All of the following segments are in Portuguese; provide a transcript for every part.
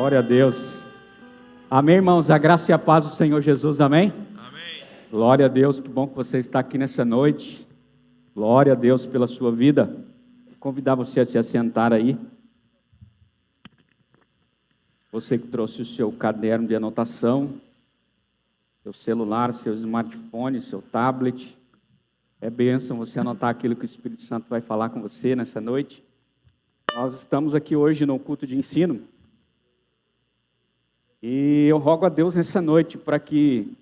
Glória a Deus. Amém, irmãos? A graça e a paz do Senhor Jesus, amém? Amém. Glória a Deus, que bom que você está aqui nessa noite. Glória a Deus pela sua vida. Vou convidar você a se assentar aí. Você que trouxe o seu caderno de anotação, seu celular, seu smartphone, seu tablet. É bênção você anotar aquilo que o Espírito Santo vai falar com você nessa noite. Nós estamos aqui hoje no culto de ensino. E eu rogo a Deus nessa noite para que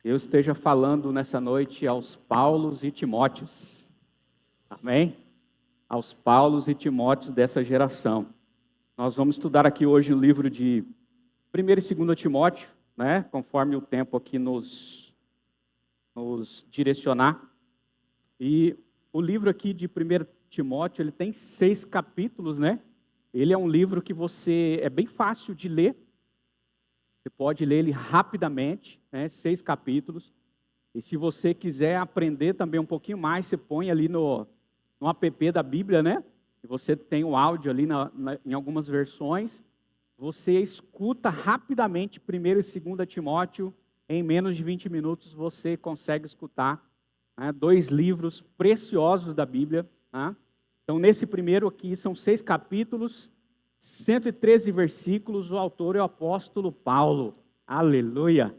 eu esteja falando nessa noite aos Paulos e Timóteos. Amém? Aos Paulos e Timóteos dessa geração. Nós vamos estudar aqui hoje o livro de 1 e 2 Timóteo, né? Conforme o tempo aqui nos direcionar. E o livro aqui de 1 Timóteo, ele tem 6 capítulos, né? Ele é um livro que é bem fácil de ler. Você pode ler ele rapidamente, né? 6 capítulos. E se você quiser aprender também um pouquinho mais, você põe ali no app da Bíblia, né? E você tem o áudio ali em algumas versões. Você escuta rapidamente 1 e 2 Timóteo. Em menos de 20 minutos você consegue escutar, né, 2 livros preciosos da Bíblia. Né? Então, nesse primeiro aqui, são 6 capítulos, 113 versículos. O autor é o apóstolo Paulo. Aleluia!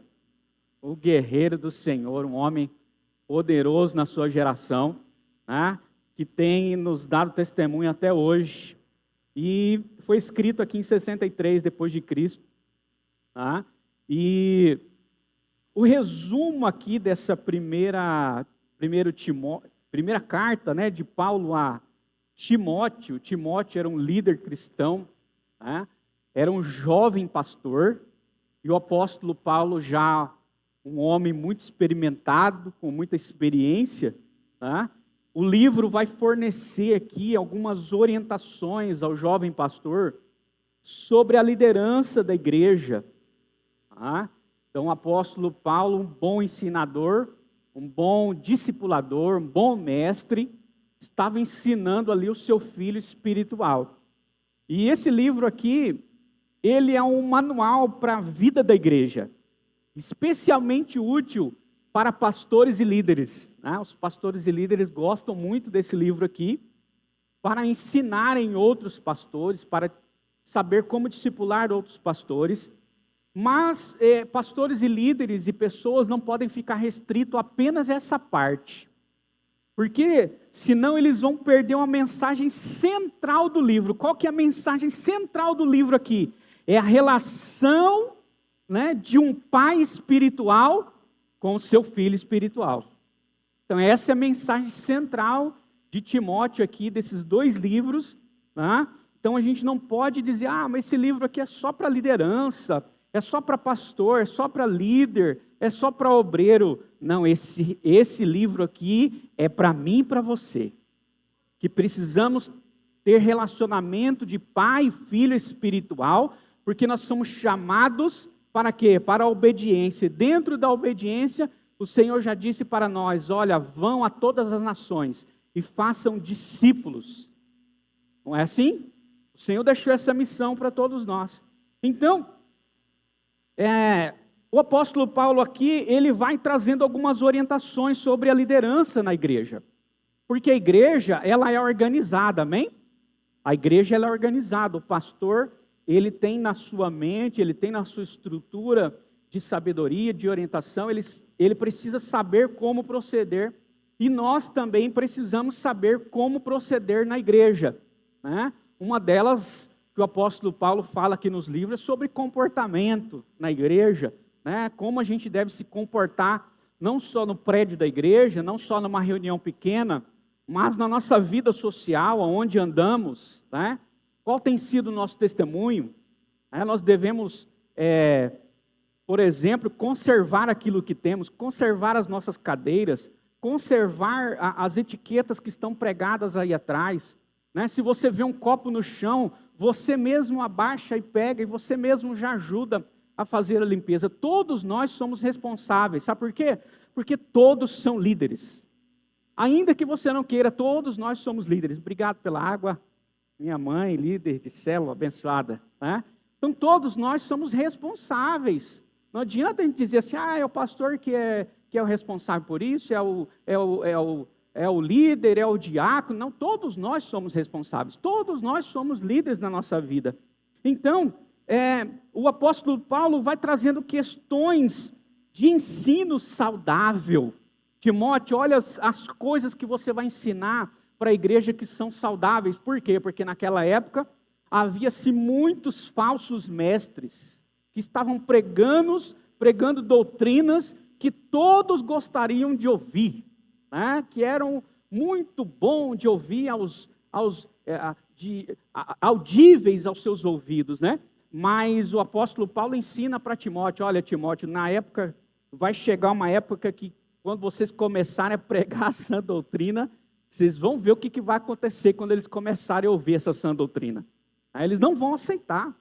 O guerreiro do Senhor, um homem poderoso na sua geração, né, que tem nos dado testemunho até hoje. E foi escrito aqui em 63 depois de Cristo. Tá? E o resumo aqui dessa primeira carta, né, de Paulo a Timóteo. Timóteo era um líder cristão, né, era um jovem pastor, e o apóstolo Paulo já um homem muito experimentado, com muita experiência. Tá? O livro vai fornecer aqui algumas orientações ao jovem pastor sobre a liderança da igreja. Tá? Então, o apóstolo Paulo, um bom ensinador, um bom discipulador, um bom mestre, estava ensinando ali o seu filho espiritual. E esse livro aqui, ele é um manual para a vida da igreja, especialmente útil para pastores e líderes. Né? Os pastores e líderes gostam muito desse livro aqui, para ensinarem outros pastores, para saber como discipular outros pastores. Mas pastores e líderes e pessoas não podem ficar restritos apenas a essa parte. Porque senão eles vão perder uma mensagem central do livro. Qual que é a mensagem central do livro aqui? É a relação, né, de um pai espiritual com o seu filho espiritual. Então essa é a mensagem central de Timóteo aqui, desses 2 livros. Né? Então a gente não pode dizer, mas esse livro aqui é só para liderança, é só para pastor, é só para líder, é só para obreiro. Não, esse livro aqui é para mim e para você, que precisamos ter relacionamento de pai e filho espiritual, porque nós somos chamados para quê? Para a obediência. Dentro da obediência, o Senhor já disse para nós, olha, vão a todas as nações e façam discípulos. Não é assim? O Senhor deixou essa missão para todos nós. Então, o apóstolo Paulo aqui, ele vai trazendo algumas orientações sobre a liderança na igreja. Porque a igreja, ela é organizada, amém? A igreja, ela é organizada. O pastor, ele tem na sua mente, ele tem na sua estrutura de sabedoria, de orientação, ele precisa saber como proceder. E nós também precisamos saber como proceder na igreja. Né? Uma delas que o apóstolo Paulo fala aqui nos livros é sobre comportamento na igreja, né? Como a gente deve se comportar, não só no prédio da igreja, não só numa reunião pequena, mas na nossa vida social, aonde andamos, né? Qual tem sido o nosso testemunho? Nós devemos, por exemplo, conservar aquilo que temos, conservar as nossas cadeiras, conservar as etiquetas que estão pregadas aí atrás. Né? Se você vê um copo no chão, você mesmo abaixa e pega, e você mesmo já ajuda a fazer a limpeza. Todos nós somos responsáveis. Sabe por quê? Porque todos são líderes. Ainda que você não queira, todos nós somos líderes. Obrigado pela água. minha mãe, líder de célula, abençoada. Né? Então, todos nós somos responsáveis. Não adianta a gente dizer assim, é o pastor que é o responsável por isso, é o líder, é o diácono. Não, todos nós somos responsáveis, todos nós somos líderes na nossa vida. Então, o apóstolo Paulo vai trazendo questões de ensino saudável. Timóteo, olha as coisas que você vai ensinar para a igreja que são saudáveis. Por quê? Porque naquela época havia-se muitos falsos mestres que estavam pregando doutrinas que todos gostariam de ouvir, né? Que eram muito bom de ouvir audíveis aos seus ouvidos, né? Mas o apóstolo Paulo ensina para Timóteo, olha Timóteo, vai chegar uma época que quando vocês começarem a pregar a sã doutrina, vocês vão ver o que vai acontecer quando eles começarem a ouvir essa sã doutrina. Aí eles não vão aceitar.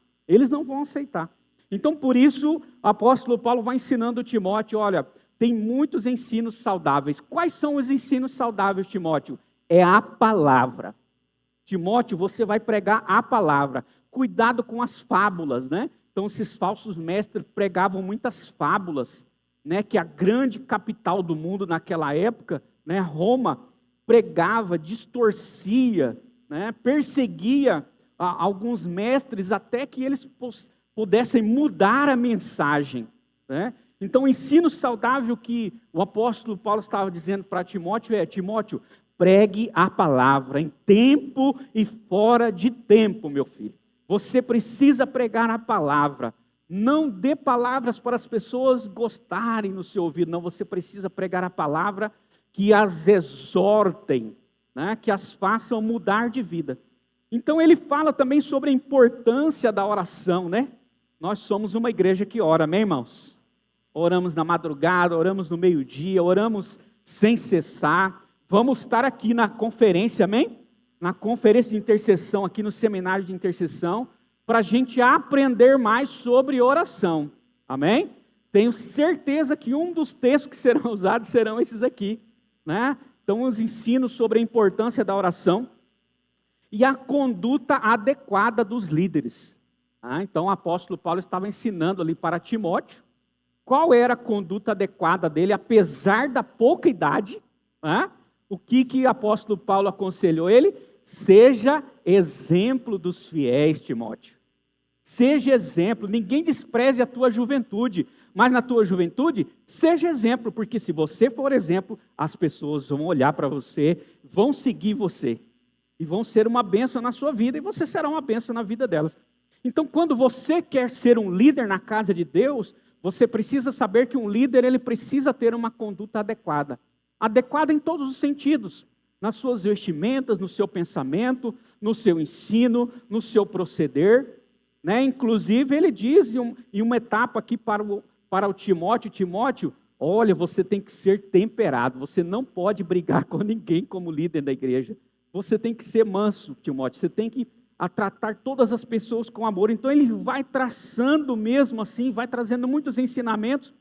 Então, por isso, o apóstolo Paulo vai ensinando Timóteo, olha, tem muitos ensinos saudáveis. Quais são os ensinos saudáveis, Timóteo? É a palavra. Timóteo, você vai pregar a palavra. Cuidado com as fábulas, né? Então, esses falsos mestres pregavam muitas fábulas, né? Que a grande capital do mundo naquela época, né? Roma, pregava, distorcia, né? Perseguia alguns mestres até que eles pudessem mudar a mensagem, né? Então, o ensino saudável que o apóstolo Paulo estava dizendo para Timóteo Timóteo, pregue a palavra em tempo e fora de tempo, meu filho. Você precisa pregar a palavra. Não dê palavras para as pessoas gostarem no seu ouvido, não. Você precisa pregar a palavra que as exortem, né? Que as façam mudar de vida. Então, ele fala também sobre a importância da oração, né? Nós somos uma igreja que ora, amém, irmãos? Oramos na madrugada, oramos no meio-dia, oramos sem cessar. Vamos estar aqui na conferência, amém? Na conferência de intercessão, aqui no seminário de intercessão, para a gente aprender mais sobre oração, amém? Tenho certeza que um dos textos que serão usados serão esses aqui, né? Então, os ensinos sobre a importância da oração e a conduta adequada dos líderes. Então, o apóstolo Paulo estava ensinando ali para Timóteo qual era a conduta adequada dele, apesar da pouca idade. O que o apóstolo Paulo aconselhou ele? Seja exemplo dos fiéis, Timóteo. Seja exemplo, ninguém despreze a tua juventude, mas na tua juventude, seja exemplo, porque se você for exemplo, as pessoas vão olhar para você, vão seguir você, e vão ser uma bênção na sua vida, e você será uma bênção na vida delas. Então, quando você quer ser um líder na casa de Deus, você precisa saber que um líder, ele precisa ter uma conduta adequada. Adequada em todos os sentidos, nas suas vestimentas, no seu pensamento, no seu ensino, no seu proceder, né? Inclusive, ele diz em uma etapa aqui para o Timóteo, olha, você tem que ser temperado, você não pode brigar com ninguém como líder da igreja, você tem que ser manso, Timóteo, você tem que tratar todas as pessoas com amor. Então, ele vai traçando mesmo assim, vai trazendo muitos ensinamentos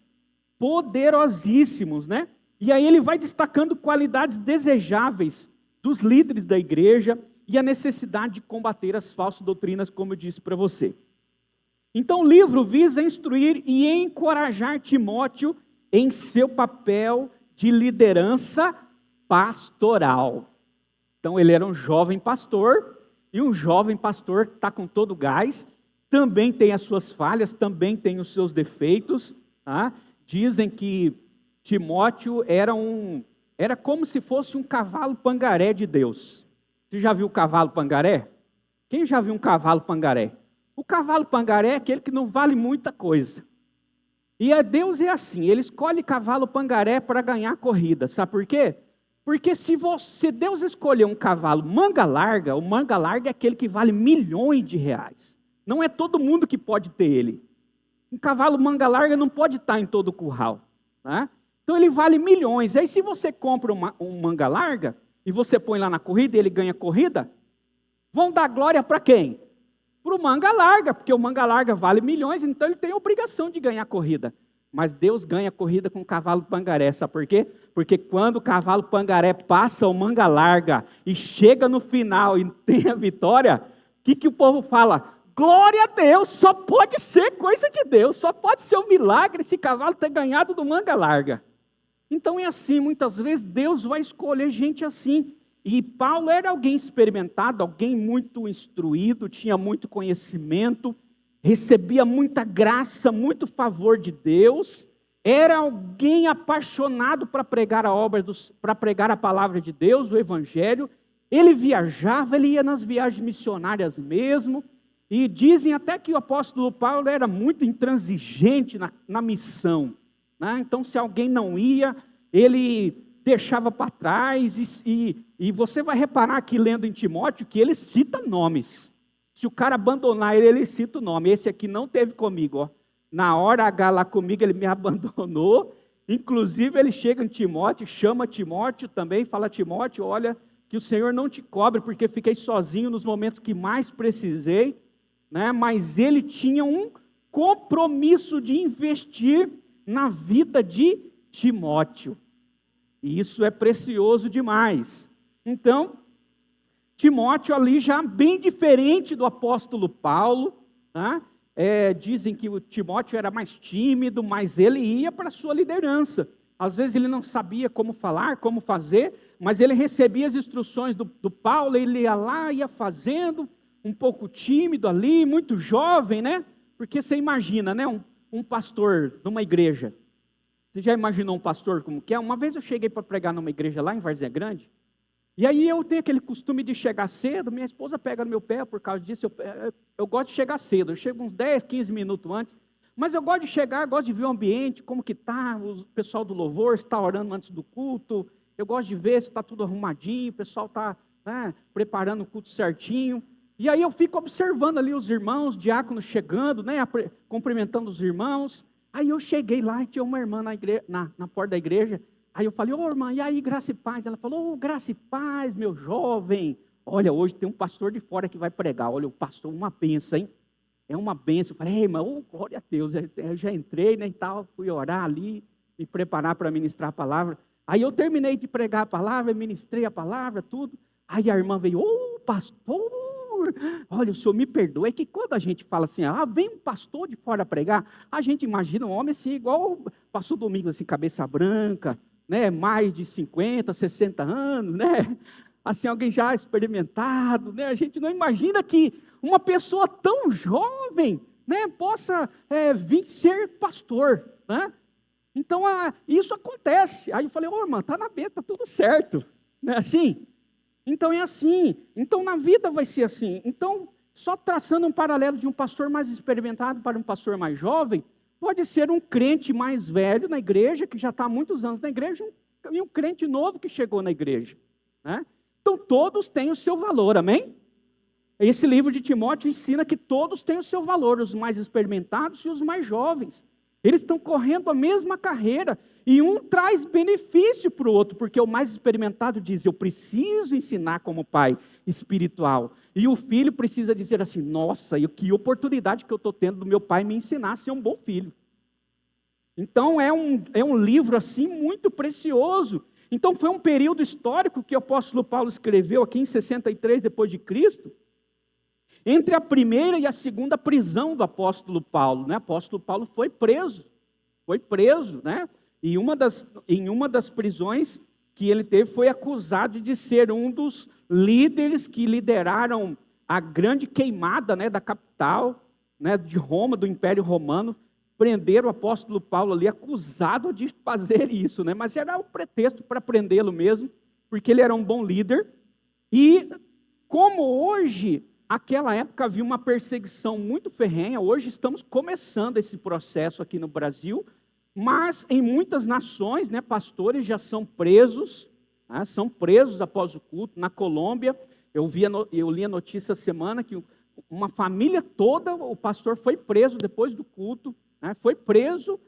poderosíssimos, né? E aí ele vai destacando qualidades desejáveis dos líderes da igreja e a necessidade de combater as falsas doutrinas, como eu disse para você. Então o livro visa instruir e encorajar Timóteo em seu papel de liderança pastoral. Então ele era um jovem pastor, e um jovem pastor que está com todo o gás, também tem as suas falhas, também tem os seus defeitos. Dizem que Timóteo era como se fosse um cavalo pangaré de Deus. Você já viu o cavalo pangaré? Quem já viu um cavalo pangaré? O cavalo pangaré é aquele que não vale muita coisa. E a Deus é assim, ele escolhe cavalo pangaré para ganhar a corrida. Sabe por quê? Porque se Deus escolher um cavalo manga larga, o manga larga é aquele que vale milhões de reais. Não é todo mundo que pode ter ele. Um cavalo manga larga não pode estar em todo o curral, né? Então ele vale milhões. Aí se você compra um manga larga e você põe lá na corrida e ele ganha corrida, vão dar glória para quem? Para o manga larga, porque o manga larga vale milhões, então ele tem a obrigação de ganhar corrida. Mas Deus ganha a corrida com o cavalo pangaré, sabe por quê? Porque quando o cavalo pangaré passa o manga larga e chega no final e tem a vitória, o que o povo fala? Glória a Deus, só pode ser coisa de Deus, só pode ser um milagre esse cavalo ter ganhado do manga larga. Então é assim, muitas vezes Deus vai escolher gente assim. E Paulo era alguém experimentado, alguém muito instruído, tinha muito conhecimento, recebia muita graça, muito favor de Deus, era alguém apaixonado para pregar para pregar a palavra de Deus, o evangelho. Ele viajava, ele ia nas viagens missionárias mesmo, e dizem até que o apóstolo Paulo era muito intransigente na missão, né? Então, se alguém não ia, ele deixava para trás, e você vai reparar aqui lendo em Timóteo que ele cita nomes. Se o cara abandonar ele cita o nome. Esse aqui não teve comigo, ó. Na hora H lá comigo ele me abandonou. Inclusive ele chega em Timóteo, chama Timóteo também, fala: Timóteo, olha, que o Senhor não te cobre, porque fiquei sozinho nos momentos que mais precisei, né? Mas ele tinha um compromisso de investir na vida de Timóteo. E isso é precioso demais. Então, Timóteo ali já bem diferente do apóstolo Paulo, né? Dizem que o Timóteo era mais tímido, mas ele ia para a sua liderança. Às vezes ele não sabia como falar, como fazer, mas ele recebia as instruções do Paulo, ele ia lá, ia fazendo, um pouco tímido ali, muito jovem, né? Porque você imagina, né? Um pastor numa igreja. Você já imaginou um pastor como que é? Uma vez eu cheguei para pregar numa igreja lá em Várzea Grande, e aí eu tenho aquele costume de chegar cedo, minha esposa pega no meu pé por causa disso, eu gosto de chegar cedo, eu chego uns 10, 15 minutos antes, mas eu gosto de chegar, gosto de ver o ambiente, como que está, o pessoal do louvor está orando antes do culto, eu gosto de ver se está tudo arrumadinho, o pessoal está, né, preparando o culto certinho, e aí eu fico observando ali os irmãos, diáconos chegando, né, cumprimentando os irmãos. Aí eu cheguei lá e tinha uma irmã na porta da igreja. Aí eu falei: ô irmã, e aí, graça e paz? Ela falou: ô, graça e paz, meu jovem. Olha, hoje tem um pastor de fora que vai pregar. Olha, o pastor, uma benção, hein? É uma benção. Eu falei: ei, irmã, oh, glória a Deus. Eu já entrei, né, e tal, fui orar ali, me preparar para ministrar a palavra. Aí eu terminei de pregar a palavra, ministrei a palavra, tudo. Aí a irmã veio: ô, pastor, olha, o senhor me perdoa. É que quando a gente fala assim: vem um pastor de fora pregar, a gente imagina um homem assim, igual o pastor Domingos, assim, cabeça branca, né, mais de 50, 60 anos, né, assim, alguém já experimentado, né, a gente não imagina que uma pessoa tão jovem, né, possa vir ser pastor, né. Então, isso acontece. Aí eu falei: ô irmã, está na bênção, está tudo certo, não é assim? Então é assim, então na vida vai ser assim. Então, só traçando um paralelo de um pastor mais experimentado para um pastor mais jovem, pode ser um crente mais velho na igreja, que já está há muitos anos na igreja, e um crente novo que chegou na igreja, né? Então todos têm o seu valor, amém? Esse livro de Timóteo ensina que todos têm o seu valor, os mais experimentados e os mais jovens. Eles estão correndo a mesma carreira, e um traz benefício para o outro, porque o mais experimentado diz: eu preciso ensinar como pai espiritual. E o filho precisa dizer assim: nossa, que oportunidade que eu estou tendo do meu pai me ensinar a ser um bom filho. Então é um livro assim muito precioso. Então foi um período histórico que o apóstolo Paulo escreveu aqui em 63 depois de Cristo, entre a primeira e a segunda prisão do apóstolo Paulo, né? O apóstolo Paulo foi preso, né? E em uma das prisões que ele teve, foi acusado de ser um dos líderes que lideraram a grande queimada, né, da capital, né, de Roma, do Império Romano. Prenderam o apóstolo Paulo ali, acusado de fazer isso, né? Mas era o pretexto para prendê-lo mesmo, porque ele era um bom líder. E como hoje, naquela época havia uma perseguição muito ferrenha, hoje estamos começando esse processo aqui no Brasil, mas em muitas nações, né, pastores já são presos, né, são presos após o culto. Na Colômbia, eu li a notícia essa semana que uma família toda, o pastor foi preso depois do culto, né, foi preso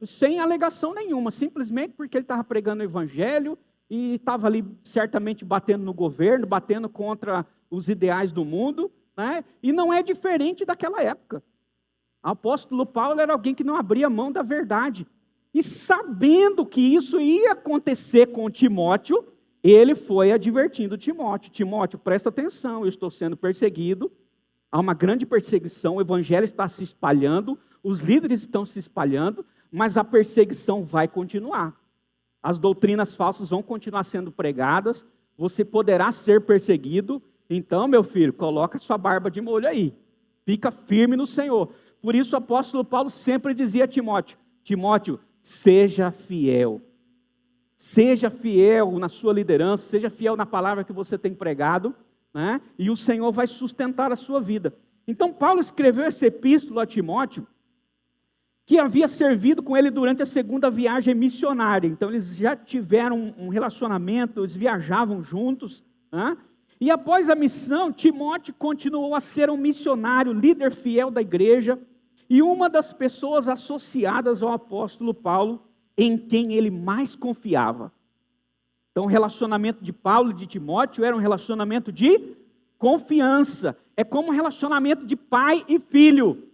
sem alegação nenhuma, simplesmente porque ele estava pregando o evangelho e estava ali certamente batendo no governo, batendo contra os ideais do mundo, né, e não é diferente daquela época. O apóstolo Paulo era alguém que não abria mão da verdade. E sabendo que isso ia acontecer com Timóteo, ele foi advertindo Timóteo. Timóteo, presta atenção, eu estou sendo perseguido, há uma grande perseguição, o evangelho está se espalhando, os líderes estão se espalhando, mas a perseguição vai continuar. As doutrinas falsas vão continuar sendo pregadas, você poderá ser perseguido. Então, meu filho, coloca sua barba de molho aí, fica firme no Senhor. Por isso o apóstolo Paulo sempre dizia a Timóteo, Timóteo, seja fiel na sua liderança, seja fiel na palavra que você tem pregado, né? E o Senhor vai sustentar a sua vida. Então Paulo escreveu essa epístola a Timóteo, que havia servido com ele durante a segunda viagem missionária. Então eles já tiveram um relacionamento, eles viajavam juntos, né? E após a missão, Timóteo continuou a ser um missionário, líder fiel da igreja, e uma das pessoas associadas ao apóstolo Paulo, em quem ele mais confiava. Então o relacionamento de Paulo e de Timóteo era um relacionamento de confiança, é como um relacionamento de pai e filho,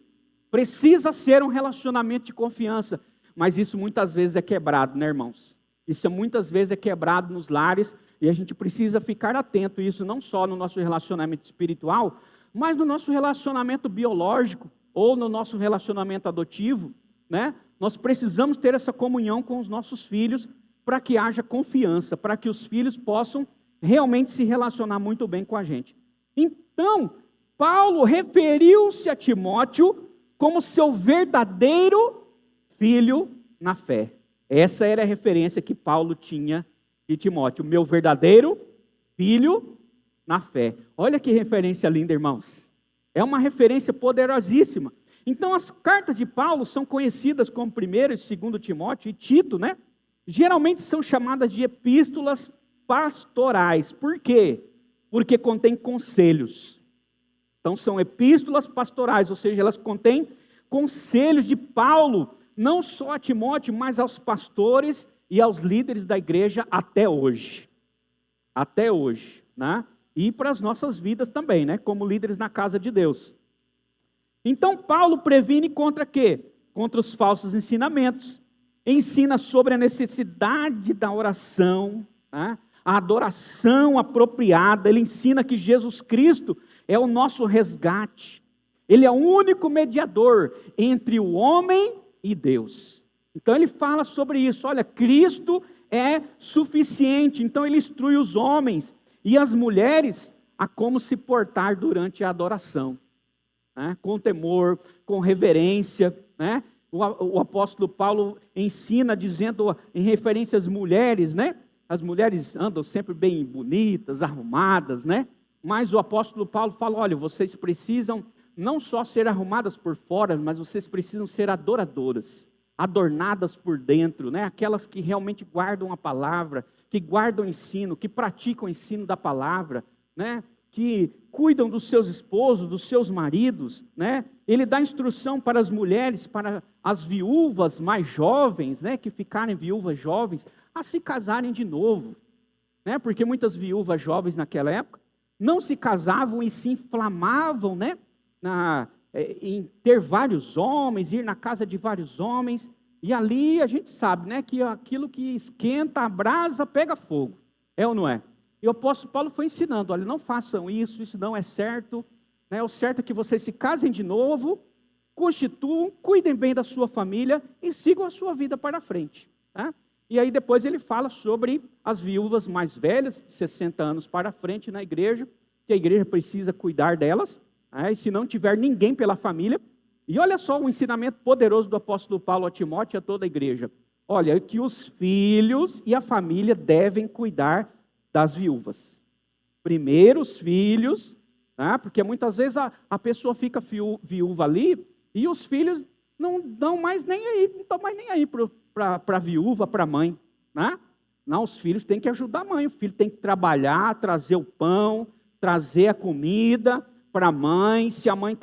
precisa ser um relacionamento de confiança, mas isso muitas vezes é quebrado, né, irmãos? Isso muitas vezes é quebrado nos lares, e a gente precisa ficar atento a isso, não só no nosso relacionamento espiritual, mas no nosso relacionamento biológico, ou no nosso relacionamento adotivo, né? Nós precisamos ter essa comunhão com os nossos filhos, para que haja confiança, para que os filhos possam realmente se relacionar muito bem com a gente. Então, Paulo referiu-se a Timóteo como seu verdadeiro filho na fé. Essa era a referência que Paulo tinha de Timóteo, meu verdadeiro filho na fé. Olha que referência linda, irmãos. É uma referência poderosíssima. Então as cartas de Paulo são conhecidas como 1º e 2º Timóteo e Tito, né? Geralmente são chamadas de epístolas pastorais. Por quê? Porque contém conselhos. Então são epístolas pastorais, ou seja, elas contêm conselhos de Paulo, não só a Timóteo, mas aos pastores e aos líderes da igreja até hoje. Até hoje, né? E para as nossas vidas também, né? Como líderes na casa de Deus. Então Paulo previne contra quê? Contra os falsos ensinamentos. Ensina sobre a necessidade da oração, né? A adoração apropriada. Ele ensina que Jesus Cristo é o nosso resgate. Ele é o único mediador entre o homem e Deus. Então ele fala sobre isso. Olha, Cristo é suficiente. Então ele instrui os homens e as mulheres a como se portar durante a adoração, né? Com temor, com reverência, né? O apóstolo Paulo ensina dizendo em referência às mulheres, né? As mulheres andam sempre bem bonitas, arrumadas, né? Mas o apóstolo Paulo fala, olha, vocês precisam não só ser arrumadas por fora, mas vocês precisam ser adoradoras, adornadas por dentro, né? Aquelas que realmente guardam a palavra, que guardam o ensino, que praticam o ensino da palavra, né? Que cuidam dos seus esposos, dos seus maridos, né? Ele dá instrução para as mulheres, para as viúvas mais jovens, né? Que ficarem viúvas jovens, a se casarem de novo, né? Porque muitas viúvas jovens naquela época não se casavam e se inflamavam, né? Em ter vários homens, ir na casa de vários homens, e ali a gente sabe, né, que aquilo que esquenta a brasa pega fogo, é ou não é? E o apóstolo Paulo foi ensinando, olha, não façam isso, isso não é certo, né? O certo é que vocês se casem de novo, constituam, cuidem bem da sua família e sigam a sua vida para frente, tá? E aí depois ele fala sobre as viúvas mais velhas, de 60 anos para frente na igreja, que a igreja precisa cuidar delas, né? E se não tiver ninguém pela família. E olha só o ensinamento poderoso do apóstolo Paulo a Timóteo e a toda a igreja. Olha, que os filhos e a família devem cuidar das viúvas. Primeiro os filhos, né? Porque muitas vezes a pessoa fica viúva ali e os filhos não estão mais nem aí para a viúva, para a mãe, né? Não, os filhos têm que ajudar a mãe, o filho tem que trabalhar, trazer o pão, trazer a comida para a mãe. Se a mãe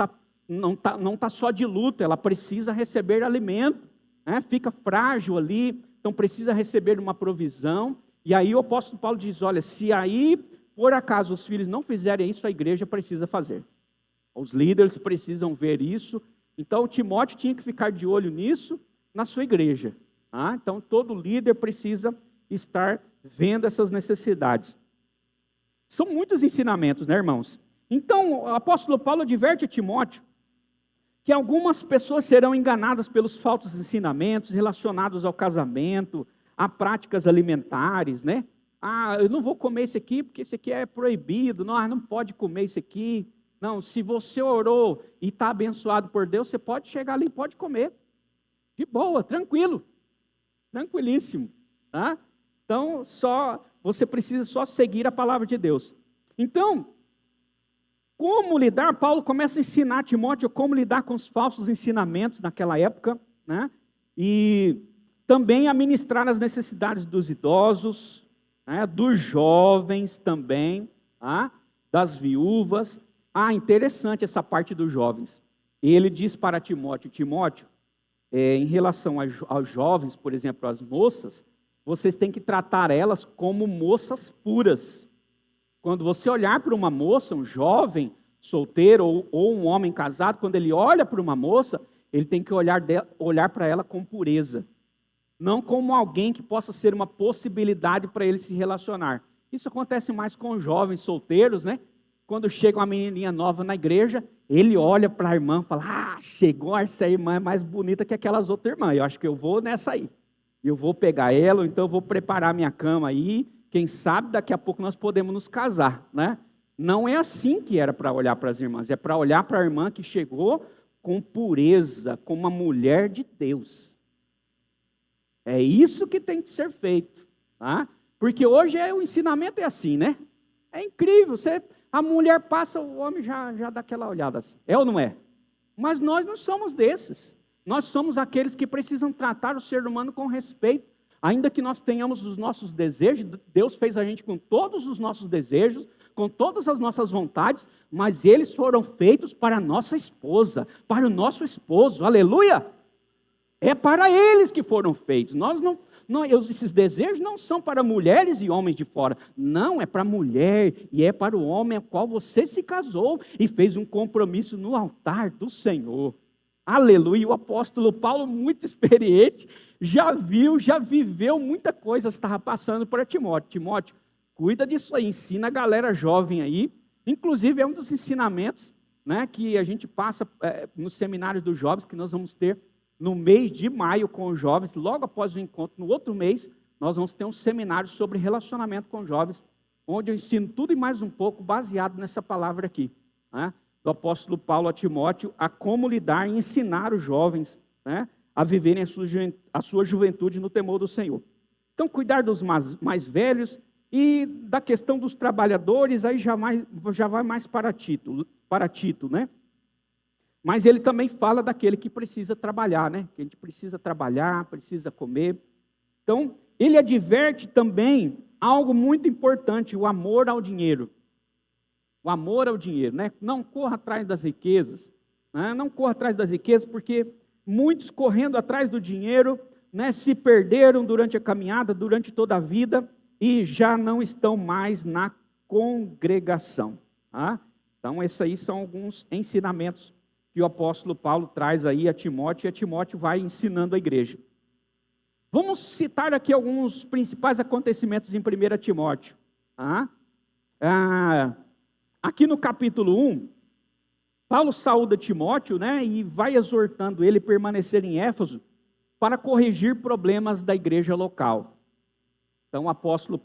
não tá só de luto, ela precisa receber alimento, né? Fica frágil ali, então precisa receber uma provisão. E aí o apóstolo Paulo diz, olha, se aí por acaso os filhos não fizerem isso, a igreja precisa fazer. Os líderes precisam ver isso Então, Timóteo tinha que ficar de olho nisso na sua igreja. Tá? Então, todo líder precisa estar vendo essas necessidades. São muitos ensinamentos, né, irmãos? Então, o apóstolo Paulo adverte a Timóteo que algumas pessoas serão enganadas pelos falsos ensinamentos relacionados ao casamento, a práticas alimentares, né? Ah, eu não vou comer esse aqui porque esse aqui é proibido, não pode comer esse aqui. Não, se você orou e está abençoado por Deus, você pode chegar ali e pode comer. De boa, tranquilo, tranquilíssimo. Tá? Então, você precisa só seguir a palavra de Deus. Então, como lidar? Paulo começa a ensinar a Timóteo como lidar com os falsos ensinamentos naquela época, né? E também a ministrar as necessidades dos idosos, né? Dos jovens também, tá? Das viúvas. Interessante essa parte dos jovens. Ele diz para Timóteo, em relação aos jovens, por exemplo, as moças, vocês têm que tratar elas como moças puras. Quando você olhar para uma moça, um jovem solteiro ou um homem casado, quando ele olha para uma moça, ele tem que olhar para ela com pureza. Não como alguém que possa ser uma possibilidade para ele se relacionar. Isso acontece mais com jovens solteiros, né? Quando chega uma menininha nova na igreja, ele olha para a irmã e fala, chegou, essa irmã é mais bonita que aquelas outras irmãs, eu acho que eu vou nessa aí. Eu vou pegar ela, ou então eu vou preparar minha cama aí, quem sabe daqui a pouco nós podemos nos casar, né? Não é assim que era para olhar para as irmãs, é para olhar para a irmã que chegou com pureza, como uma mulher de Deus. É isso que tem que ser feito, tá? Porque hoje o ensinamento é assim, né? É incrível, a mulher passa, o homem já dá aquela olhada assim, é ou não é? Mas nós não somos desses, nós somos aqueles que precisam tratar o ser humano com respeito, ainda que nós tenhamos os nossos desejos, Deus fez a gente com todos os nossos desejos, com todas as nossas vontades, mas eles foram feitos para a nossa esposa, para o nosso esposo, aleluia! É para eles que foram feitos, esses desejos não são para mulheres e homens de fora, não, é para a mulher e é para o homem ao qual você se casou e fez um compromisso no altar do Senhor, aleluia. O apóstolo Paulo, muito experiente, já viveu muita coisa, estava passando para Timóteo, cuida disso aí, ensina a galera jovem aí, inclusive é um dos ensinamentos, né, que a gente passa no seminário dos jovens, que nós vamos ter no mês de maio com os jovens, logo após o encontro, no outro mês, nós vamos ter um seminário sobre relacionamento com jovens, onde eu ensino tudo e mais um pouco, baseado nessa palavra aqui, né, do apóstolo Paulo a Timóteo, a como lidar e ensinar os jovens, né, a viverem a sua juventude no temor do Senhor. Então, cuidar dos mais velhos e da questão dos trabalhadores, aí já vai mais para Tito, né? Mas ele também fala daquele que precisa trabalhar, né? Que a gente precisa trabalhar, precisa comer. Então, ele adverte também algo muito importante, o amor ao dinheiro. O amor ao dinheiro, né? Não corra atrás das riquezas, né? Não corra atrás das riquezas, porque muitos correndo atrás do dinheiro, né, se perderam durante a caminhada, durante toda a vida, e já não estão mais na congregação. Tá? Então, esses aí são alguns ensinamentos que o apóstolo Paulo traz aí a Timóteo, e a Timóteo vai ensinando a igreja. Vamos citar aqui alguns principais acontecimentos em 1 Timóteo. Tá? Aqui no capítulo 1, Paulo saúda Timóteo, né, e vai exortando ele a permanecer em Éfeso para corrigir problemas da igreja local. Então, o apóstolo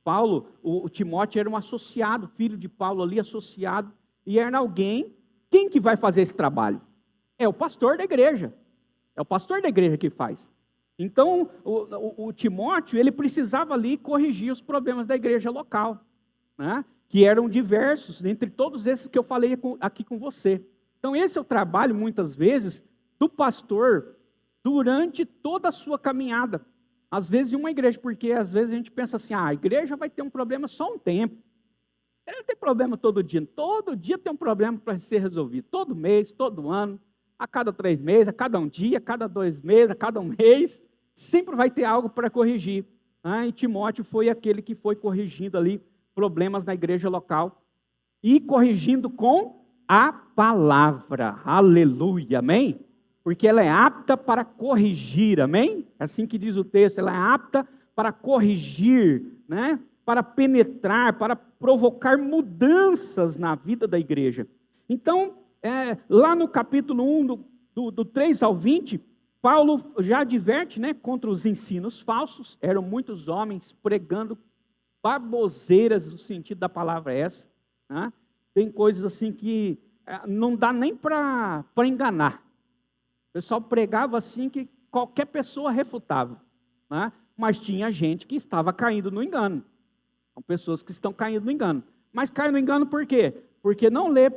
Paulo, o Timóteo era um associado, filho de Paulo ali, associado, e era alguém. Quem que vai fazer esse trabalho? É o pastor da igreja. É o pastor da igreja que faz. Então, o Timóteo, ele precisava ali corrigir os problemas da igreja local, né? Que eram diversos, entre todos esses que eu falei aqui com você. Então, esse é o trabalho, muitas vezes, do pastor durante toda a sua caminhada. Às vezes em uma igreja, porque às vezes a gente pensa assim, a igreja vai ter um problema só um tempo. Ele não tem problema todo dia tem um problema para ser resolvido, todo mês, todo ano, a cada 3 meses, a cada um dia, a cada 2 meses, a cada um mês, sempre vai ter algo para corrigir. E Timóteo foi aquele que foi corrigindo ali problemas na igreja local, e corrigindo com a palavra. Aleluia, amém? Porque ela é apta para corrigir, amém? É assim que diz o texto, ela é apta para corrigir, né? Para penetrar, para provocar mudanças na vida da igreja. Então, lá no capítulo 1, do 3 ao 20, Paulo já adverte, né, contra os ensinos falsos. Eram muitos homens pregando baboseiras, no sentido da palavra essa, né? Tem coisas assim que não dá nem para enganar. O pessoal pregava assim que qualquer pessoa refutava, né? Mas tinha gente que estava caindo no engano. São pessoas que estão caindo no engano. Mas cai no engano por quê? Porque não lia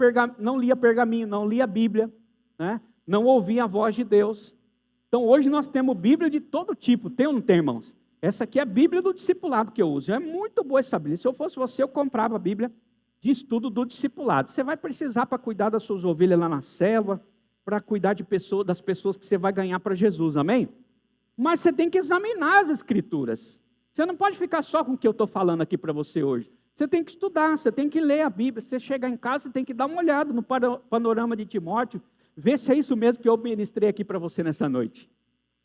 pergaminho, não lia a Bíblia, né? Não ouvia a voz de Deus. Então hoje nós temos Bíblia de todo tipo, tem ou não tem, irmãos? Essa aqui é a Bíblia do discipulado que eu uso. É muito boa essa Bíblia. Se eu fosse você, eu comprava a Bíblia de estudo do discipulado. Você vai precisar para cuidar das suas ovelhas lá na selva, para cuidar das pessoas que você vai ganhar para Jesus, amém? Mas você tem que examinar as Escrituras. Você não pode ficar só com o que eu estou falando aqui para você hoje. Você tem que estudar, você tem que ler a Bíblia. Você chegar em casa, você tem que dar uma olhada no panorama de Timóteo, ver se é isso mesmo que eu ministrei aqui para você nessa noite,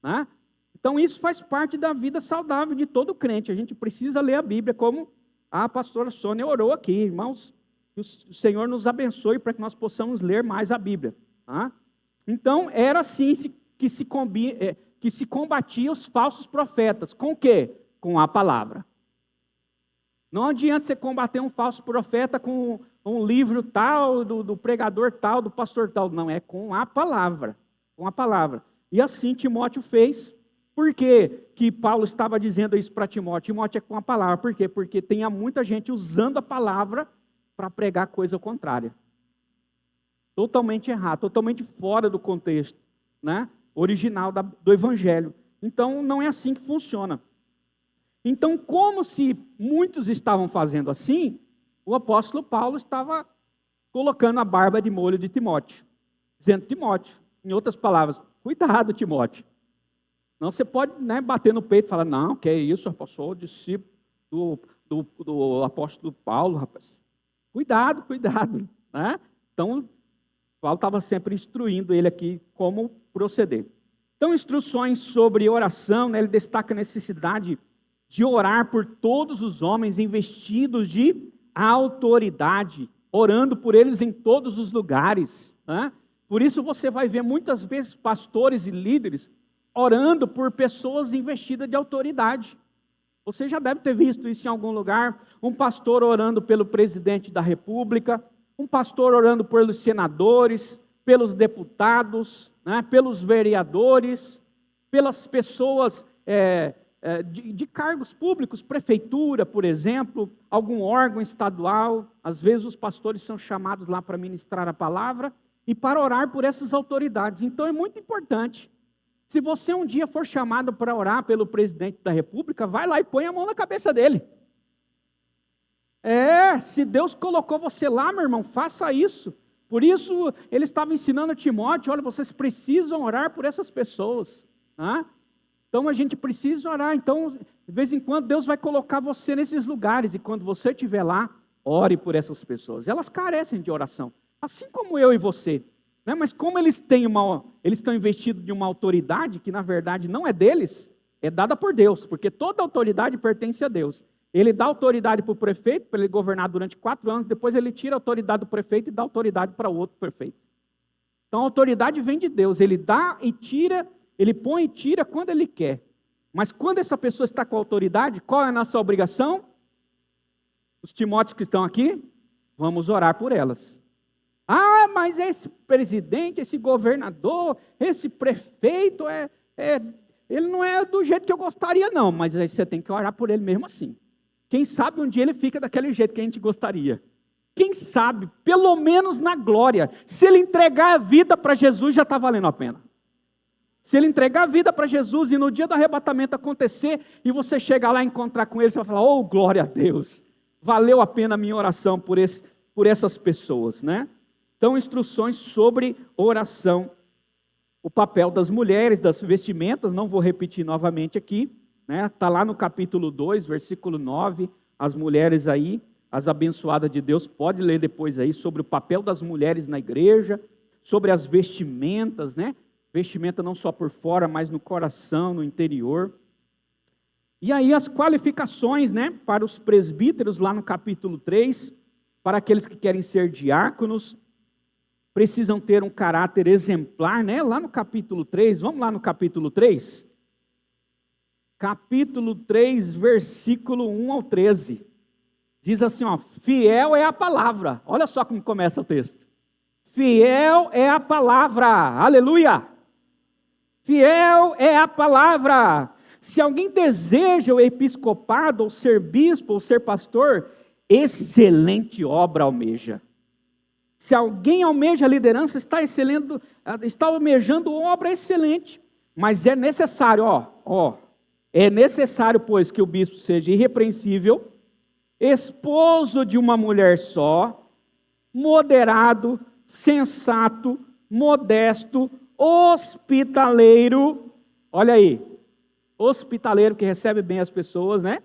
né? Então isso faz parte da vida saudável de todo crente. A gente precisa ler a Bíblia, como a pastora Sônia orou aqui, irmãos. Que o Senhor nos abençoe para que nós possamos ler mais a Bíblia, tá? Então era assim que se combatia os falsos profetas. Com o quê? Com a palavra. Não adianta você combater um falso profeta com um livro tal, do pregador tal, do pastor tal. Não, é com a palavra. Com a palavra. E assim Timóteo fez. Por que que Paulo estava dizendo isso para Timóteo? Timóteo é com a palavra. Por quê? Porque tem muita gente usando a palavra para pregar coisa contrária. Totalmente errado, totalmente fora do contexto, né, original do Evangelho. Então não é assim que funciona. Então, como se muitos estavam fazendo assim, o apóstolo Paulo estava colocando a barba de molho de Timóteo, dizendo: Timóteo, em outras palavras, cuidado, Timóteo. Não, você pode, né, bater no peito e falar: não, que é isso, eu sou discípulo do apóstolo Paulo, rapaz. Cuidado, né? Então, Paulo estava sempre instruindo ele aqui como proceder. Então, instruções sobre oração, né, ele destaca a necessidade de orar por todos os homens investidos de autoridade, orando por eles em todos os lugares, né? Por isso você vai ver muitas vezes pastores e líderes orando por pessoas investidas de autoridade. Você já deve ter visto isso em algum lugar, um pastor orando pelo presidente da República, um pastor orando pelos senadores, pelos deputados, né, pelos vereadores, pelas pessoas de cargos públicos, prefeitura, por exemplo, algum órgão estadual. Às vezes os pastores são chamados lá para ministrar a palavra e para orar por essas autoridades. Então é muito importante. Se você um dia for chamado para orar pelo presidente da República, vai lá e põe a mão na cabeça dele. Se Deus colocou você lá, meu irmão, faça isso. Por isso ele estava ensinando a Timóteo: olha, vocês precisam orar por essas pessoas, né? Então a gente precisa orar. Então, de vez em quando, Deus vai colocar você nesses lugares, e quando você estiver lá, ore por essas pessoas. Elas carecem de oração, assim como eu e você, né? Mas como eles estão investidos de uma autoridade que na verdade não é deles, é dada por Deus, porque toda autoridade pertence a Deus. Ele dá autoridade para o prefeito, para ele governar durante 4 anos, depois ele tira a autoridade do prefeito e dá autoridade para o outro prefeito. Então a autoridade vem de Deus, ele dá e tira, ele põe e tira quando ele quer. Mas quando essa pessoa está com autoridade, qual é a nossa obrigação? Os Timóteos que estão aqui, vamos orar por elas. Ah, mas esse presidente, esse governador, esse prefeito, ele não é do jeito que eu gostaria não, mas aí você tem que orar por ele mesmo assim. Quem sabe um dia ele fica daquele jeito que a gente gostaria. Quem sabe, pelo menos na glória, se ele entregar a vida para Jesus, já está valendo a pena. Se ele entregar a vida para Jesus e no dia do arrebatamento acontecer, e você chegar lá e encontrar com ele, você vai falar: oh, glória a Deus, valeu a pena a minha oração por essas pessoas, né? Então, instruções sobre oração. O papel das mulheres, das vestimentas, não vou repetir novamente aqui, né? Está lá no capítulo 2, versículo 9, as mulheres aí, as abençoadas de Deus, pode ler depois aí sobre o papel das mulheres na igreja, sobre as vestimentas, né? Vestimenta não só por fora, mas no coração, no interior. E aí as qualificações, né, para os presbíteros lá no capítulo 3, para aqueles que querem ser diáconos, precisam ter um caráter exemplar, né? Lá no capítulo 3, vamos lá no capítulo 3? Capítulo 3, versículo 1 ao 13. Diz assim, ó, fiel é a palavra. Olha só como começa o texto. Fiel é a palavra, aleluia. Fiel é a palavra. Se alguém deseja o episcopado, ou ser bispo, ou ser pastor, excelente obra almeja. Se alguém almeja a liderança, está almejando obra excelente. Mas é necessário, é necessário, pois, que o bispo seja irrepreensível, esposo de uma mulher só, moderado, sensato, modesto, hospitaleiro, olha aí, hospitaleiro que recebe bem as pessoas, né?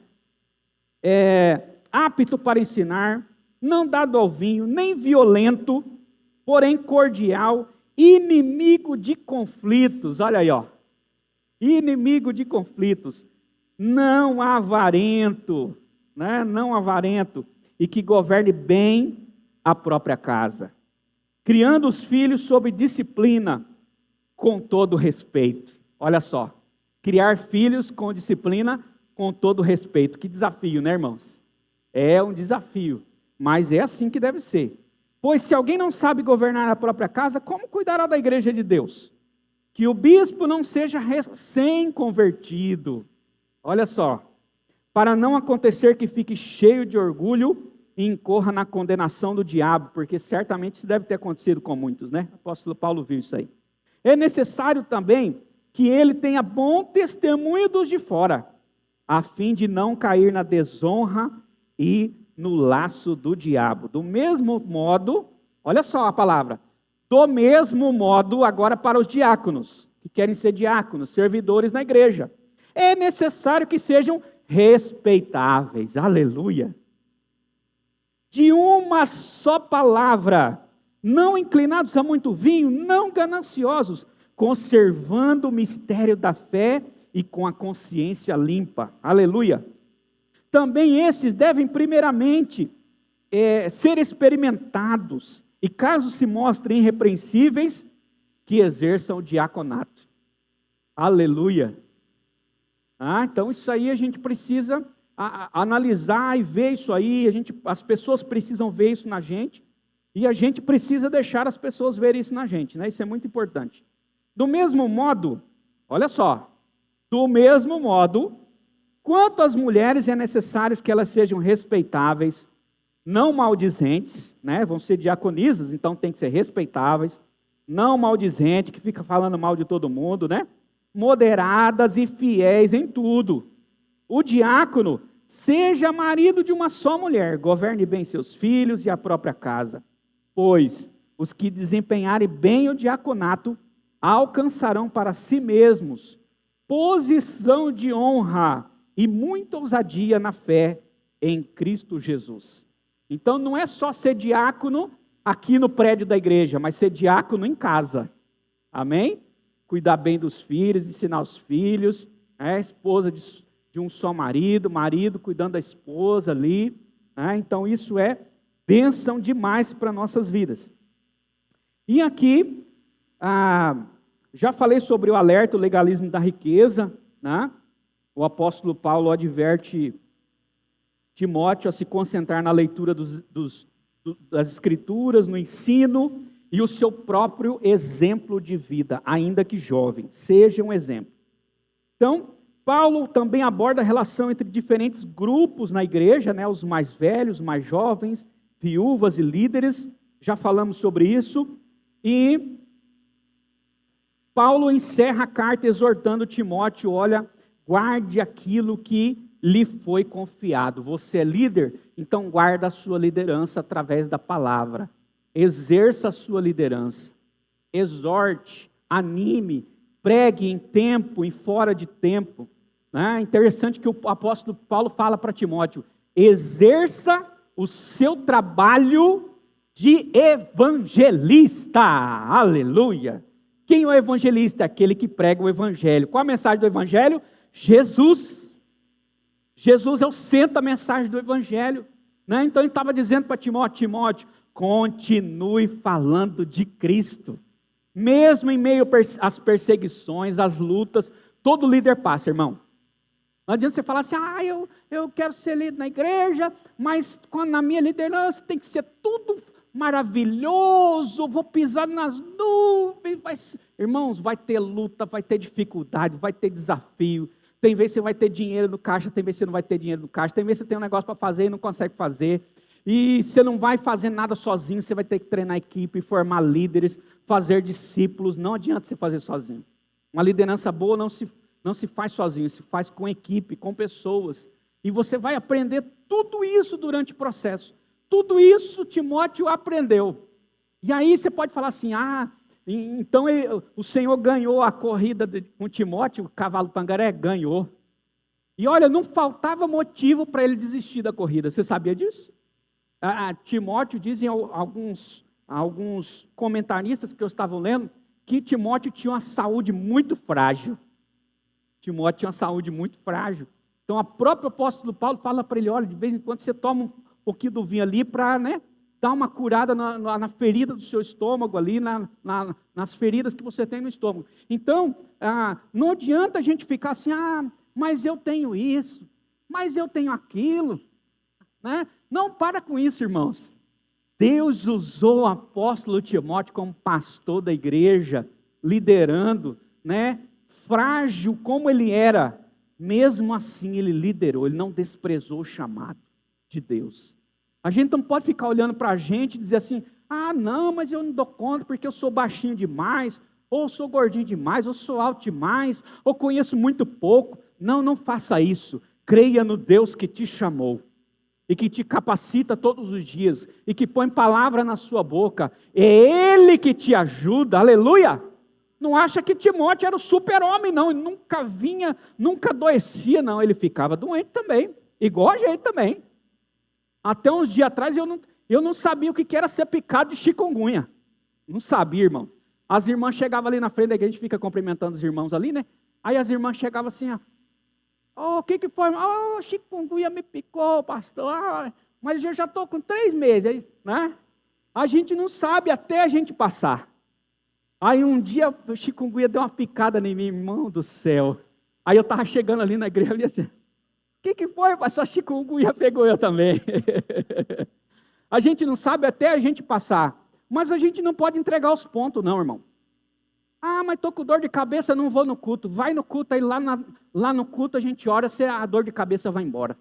Apto para ensinar, não dado ao vinho, nem violento, porém cordial, inimigo de conflitos, olha aí, inimigo de conflitos, não avarento, né? Não avarento, e que governe bem a própria casa, criando os filhos sob disciplina, com todo respeito. Olha só, criar filhos com disciplina, com todo respeito. Que desafio, né, irmãos? É um desafio, mas é assim que deve ser. Pois se alguém não sabe governar a própria casa, como cuidará da igreja de Deus? Que o bispo não seja recém-convertido. Olha só, para não acontecer que fique cheio de orgulho e incorra na condenação do diabo, porque certamente isso deve ter acontecido com muitos, né? O apóstolo Paulo viu isso aí. É necessário também que ele tenha bom testemunho dos de fora, a fim de não cair na desonra e no laço do diabo. Do mesmo modo, olha só a palavra, do mesmo modo agora para os diáconos, que querem ser diáconos, servidores na igreja. É necessário que sejam respeitáveis, aleluia. De uma só palavra, não inclinados a muito vinho, não gananciosos, conservando o mistério da fé e com a consciência limpa, aleluia. Também esses devem primeiramente ser experimentados, e caso se mostrem irrepreensíveis, que exerçam o diaconato, aleluia. Então isso aí a gente precisa analisar e ver isso aí, as pessoas precisam ver isso na gente, e a gente precisa deixar as pessoas verem isso na gente, né? Isso é muito importante. Do mesmo modo, olha só, do mesmo modo, quanto às mulheres é necessário que elas sejam respeitáveis, não maldizentes, né? Vão ser diaconisas, então tem que ser respeitáveis, não maldizentes, que fica falando mal de todo mundo, né? Moderadas e fiéis em tudo. O diácono seja marido de uma só mulher, governe bem seus filhos e a própria casa, pois os que desempenharem bem o diaconato alcançarão para si mesmos posição de honra e muita ousadia na fé em Cristo Jesus. Então não é só ser diácono aqui no prédio da igreja, mas ser diácono em casa, amém? Cuidar bem dos filhos, ensinar os filhos, esposa de um só marido, marido cuidando da esposa ali, então isso é bênção demais para nossas vidas. E aqui, já falei sobre o alerta, o legalismo da riqueza, né? O apóstolo Paulo adverte Timóteo a se concentrar na leitura das escrituras, no ensino e o seu próprio exemplo de vida, ainda que jovem, seja um exemplo. Então, Paulo também aborda a relação entre diferentes grupos na igreja, né? Os mais velhos, os mais jovens, viúvas e líderes, já falamos sobre isso, e Paulo encerra a carta exortando Timóteo, olha, guarde aquilo que lhe foi confiado. Você é líder, então guarda a sua liderança através da palavra. Exerça a sua liderança. Exorte, anime, pregue em tempo e fora de tempo. É interessante que o apóstolo Paulo fala para Timóteo, exerça o seu trabalho de evangelista. Aleluia! Quem é o evangelista? Aquele que prega o evangelho. Qual a mensagem do evangelho? Jesus. Jesus é o centro da mensagem do evangelho, né? Então ele estava dizendo para Timóteo, continue falando de Cristo. Mesmo em meio às perseguições, às lutas, todo líder passa, irmão. Não adianta você falar assim, eu quero ser líder na igreja, mas na minha liderança tem que ser tudo maravilhoso, vou pisar nas nuvens. Irmãos, vai ter luta, vai ter dificuldade, vai ter desafio. Tem vezes que você vai ter dinheiro no caixa, tem vezes que você não vai ter dinheiro no caixa, tem vezes que você tem um negócio para fazer e não consegue fazer. E você não vai fazer nada sozinho, você vai ter que treinar a equipe, formar líderes, fazer discípulos. Não adianta você fazer sozinho. Uma liderança boa não se faz sozinho, se faz com equipe, com pessoas. E você vai aprender tudo isso durante o processo. Tudo isso Timóteo aprendeu. E aí você pode falar assim, então o Senhor ganhou a corrida com Timóteo, o cavalo pangaré ganhou. E olha, não faltava motivo para ele desistir da corrida, você sabia disso? Timóteo, dizem alguns comentaristas que eu estava lendo, que Timóteo tinha uma saúde muito frágil. Timóteo tinha uma saúde muito frágil. Então, o próprio apóstolo Paulo fala para ele, olha, de vez em quando você toma um pouquinho do vinho ali para, dar uma curada na ferida do seu estômago ali, nas feridas que você tem no estômago. Então, não adianta a gente ficar assim, mas eu tenho isso, mas eu tenho aquilo, né? Não, para com isso, irmãos. Deus usou o apóstolo Timóteo como pastor da igreja, liderando, frágil como ele era, mesmo assim ele liderou, ele não desprezou o chamado de Deus. A gente não pode ficar olhando para a gente e dizer assim, não, mas eu não dou conta porque eu sou baixinho demais, ou sou gordinho demais, ou sou alto demais, ou conheço muito pouco. Não faça isso. Creia no Deus que te chamou e que te capacita todos os dias e que põe palavra na sua boca. É Ele que te ajuda, aleluia! Não acha que Timóteo era o super-homem, não, ele nunca vinha, nunca adoecia, não, ele ficava doente também, igual a gente também. Até uns dias atrás eu não sabia o que era ser picado de chikungunya. Não sabia, irmão. As irmãs chegavam ali na frente da igreja, a gente fica cumprimentando os irmãos ali, né? Aí as irmãs chegavam assim, o que foi? Chikungunya me picou, pastor. Mas eu já estou com 3 meses, né? A gente não sabe até a gente passar. Aí um dia o chikungunya deu uma picada em mim, irmão do céu. Aí eu estava chegando ali na igreja e assim, o que foi, pastor? A chikungunya pegou eu também. A gente não sabe até a gente passar. Mas a gente não pode entregar os pontos, não, irmão. Mas estou com dor de cabeça, não vou no culto. Vai no culto, aí lá no culto a gente ora, a dor de cabeça vai embora.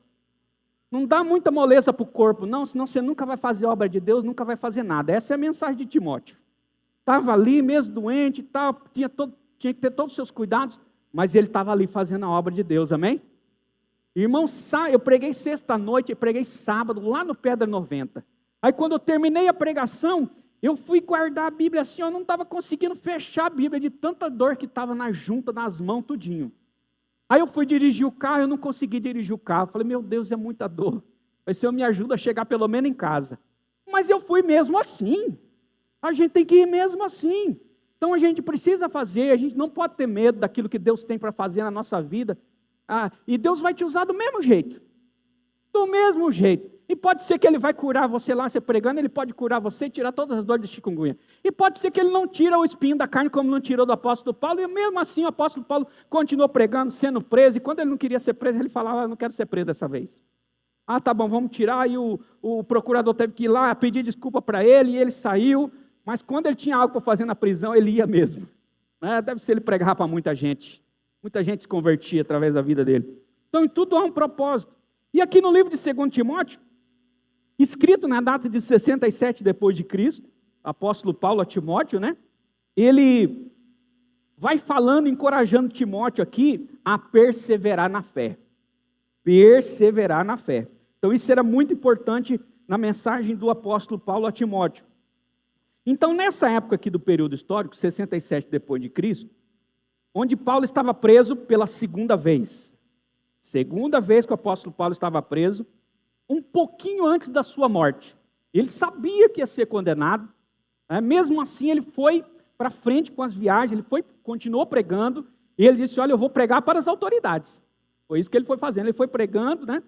Não dá muita moleza para o corpo, não, senão você nunca vai fazer obra de Deus, nunca vai fazer nada. Essa é a mensagem de Timóteo. Estava ali, mesmo doente e tal, tinha que ter todos os seus cuidados, mas ele estava ali fazendo a obra de Deus, amém? Irmão, eu preguei sexta-noite, eu preguei sábado, lá no Pedra 90. Aí quando eu terminei a pregação, eu fui guardar a Bíblia assim, eu não estava conseguindo fechar a Bíblia, de tanta dor que estava na junta, nas mãos, tudinho. Aí eu fui dirigir o carro, eu não consegui dirigir o carro, falei, meu Deus, é muita dor, o Senhor me ajuda a chegar pelo menos em casa. Mas eu fui mesmo assim, a gente tem que ir mesmo assim. Então a gente precisa fazer, a gente não pode ter medo daquilo que Deus tem para fazer na nossa vida. E Deus vai te usar do mesmo jeito. Do mesmo jeito. E pode ser que Ele vai curar você lá, você pregando, Ele pode curar você e tirar todas as dores de chikungunya. E pode ser que Ele não tira o espinho da carne, como não tirou do apóstolo Paulo, e mesmo assim o apóstolo Paulo continuou pregando, sendo preso, e quando ele não queria ser preso, ele falava, eu não quero ser preso dessa vez. Tá bom, vamos tirar, e o procurador teve que ir lá, pedir desculpa para ele, e ele saiu, mas quando ele tinha algo para fazer na prisão, ele ia mesmo. Deve ser ele pregar para muita gente se convertia através da vida dele. Então, em tudo há um propósito. E aqui no livro de 2 Timóteo, escrito na data de 67 depois de Cristo, apóstolo Paulo a Timóteo, ele vai falando, encorajando Timóteo aqui a perseverar na fé. Perseverar na fé. Então isso era muito importante na mensagem do apóstolo Paulo a Timóteo. Então nessa época aqui do período histórico, 67 depois de Cristo, onde Paulo estava preso pela segunda vez que o apóstolo Paulo estava preso, um pouquinho antes da sua morte. Ele sabia que ia ser condenado, mesmo assim ele foi para frente com as viagens, continuou pregando, e ele disse, olha, eu vou pregar para as autoridades. Foi isso que ele foi fazendo, ele foi pregando, né?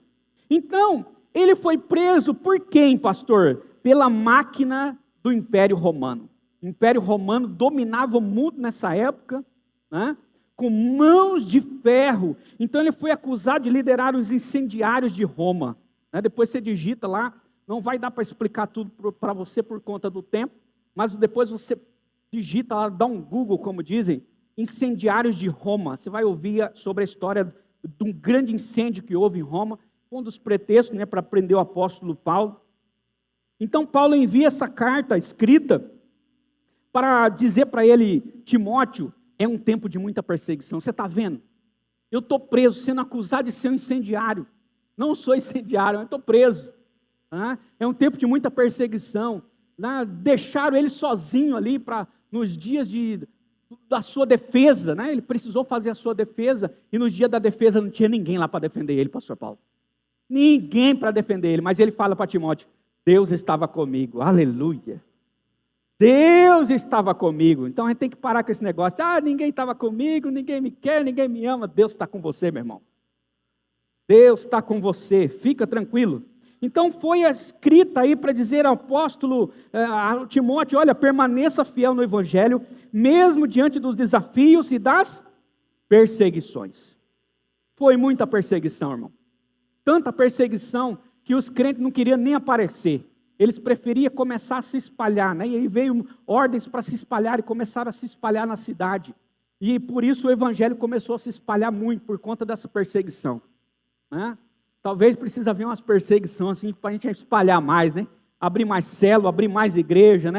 Então, ele foi preso por quem, pastor? Pela máquina do Império Romano. O Império Romano dominava o mundo nessa época, né? Com mãos de ferro. Então ele foi acusado de liderar os incendiários de Roma. Depois você digita lá, não vai dar para explicar tudo para você por conta do tempo, mas depois você digita lá, dá um Google, como dizem, incendiários de Roma. Você vai ouvir sobre a história de um grande incêndio que houve em Roma, um dos pretextos, para prender o apóstolo Paulo. Então Paulo envia essa carta escrita para dizer para ele, Timóteo, é um tempo de muita perseguição. Você está vendo? Eu estou preso, sendo acusado de ser um incendiário. Não sou incendiário, eu estou preso. É um tempo de muita perseguição. Deixaram ele sozinho ali nos dias da sua defesa. Ele precisou fazer a sua defesa. E nos dias da defesa não tinha ninguém lá para defender ele, pastor Paulo. Ninguém para defender ele. Mas ele fala para Timóteo, Deus estava comigo. Aleluia. Deus estava comigo. Então a gente tem que parar com esse negócio. Ninguém estava comigo, ninguém me quer, ninguém me ama. Deus está com você, meu irmão. Deus está com você, fica tranquilo. Então foi escrita aí para dizer ao apóstolo a Timóteo, olha, permaneça fiel no Evangelho, mesmo diante dos desafios e das perseguições. Foi muita perseguição, irmão. Tanta perseguição que os crentes não queriam nem aparecer. Eles preferiam começar a se espalhar, E aí veio ordens para se espalhar e começaram a se espalhar na cidade. E por isso o evangelho começou a se espalhar muito, por conta dessa perseguição. Talvez precise haver umas perseguições assim, para a gente espalhar mais, Abrir mais célula, abrir mais igreja,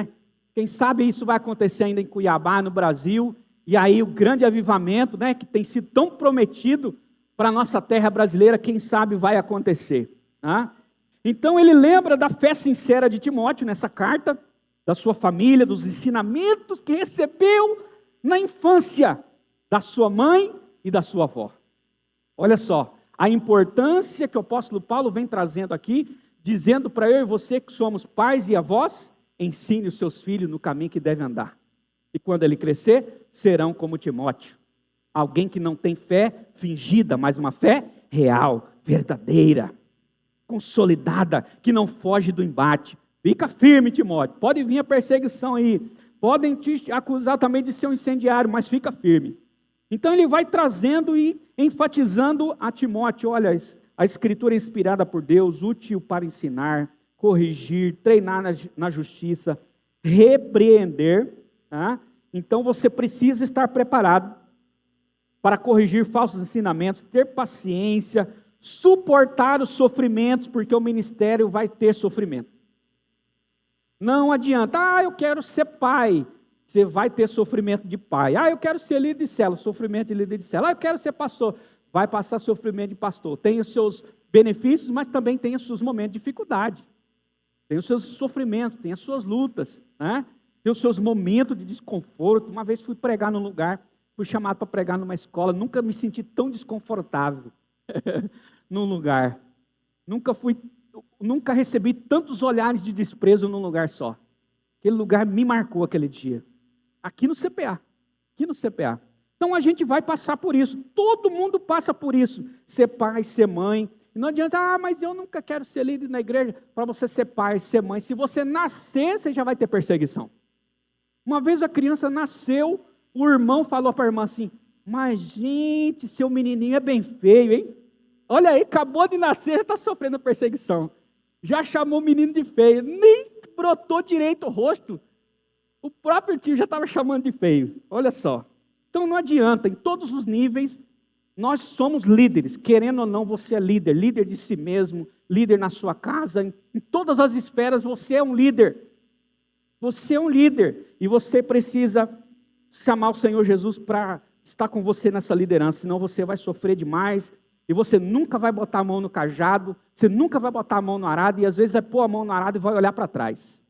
Quem sabe isso vai acontecer ainda em Cuiabá, no Brasil. E aí o grande avivamento, que tem sido tão prometido para a nossa terra brasileira, quem sabe vai acontecer. Então ele lembra da fé sincera de Timóteo nessa carta, da sua família, dos ensinamentos que recebeu na infância da sua mãe e da sua avó. Olha só, a importância que o apóstolo Paulo vem trazendo aqui, dizendo para eu e você que somos pais e avós, ensine os seus filhos no caminho que devem andar. E quando ele crescer, serão como Timóteo. Alguém que não tem fé fingida, mas uma fé real, verdadeira, consolidada, que não foge do embate. Fica firme, Timóteo. Pode vir a perseguição aí. Podem te acusar também de ser um incendiário, mas fica firme. Então ele vai trazendo e enfatizando a Timóteo, olha, a escritura é inspirada por Deus, útil para ensinar, corrigir, treinar na justiça, repreender. Então você precisa estar preparado para corrigir falsos ensinamentos, ter paciência, suportar os sofrimentos, porque o ministério vai ter sofrimento. Não adianta, eu quero ser pai, você vai ter sofrimento de pai. Eu quero ser líder de célula, sofrimento de líder de célula. Eu quero ser pastor, vai passar sofrimento de pastor. Tem os seus benefícios, mas também tem os seus momentos de dificuldade. Tem os seus sofrimentos, tem as suas lutas, Tem os seus momentos de desconforto. Uma vez fui pregar num lugar, fui chamado para pregar numa escola, nunca me senti tão desconfortável num lugar. Nunca recebi tantos olhares de desprezo num lugar só. Aquele lugar me marcou aquele dia. Aqui no CPA. Então a gente vai passar por isso. Todo mundo passa por isso. Ser pai, ser mãe. Não adianta, mas eu nunca quero ser líder na igreja. Para você ser pai, ser mãe. Se você nascer, você já vai ter perseguição. Uma vez a criança nasceu, o irmão falou para a irmã assim, mas gente, seu menininho é bem feio, hein? Olha aí, acabou de nascer, já está sofrendo perseguição. Já chamou o menino de feio, nem brotou direito o rosto. O próprio tio já estava chamando de feio. Olha só. Então não adianta, em todos os níveis, nós somos líderes. Querendo ou não, você é líder. Líder de si mesmo, líder na sua casa. Em todas as esferas, você é um líder. Você é um líder. E você precisa chamar o Senhor Jesus para estar com você nessa liderança. Senão você vai sofrer demais. E você nunca vai botar a mão no cajado, você nunca vai botar a mão no arado, e às vezes vai pôr a mão no arado e vai olhar para trás.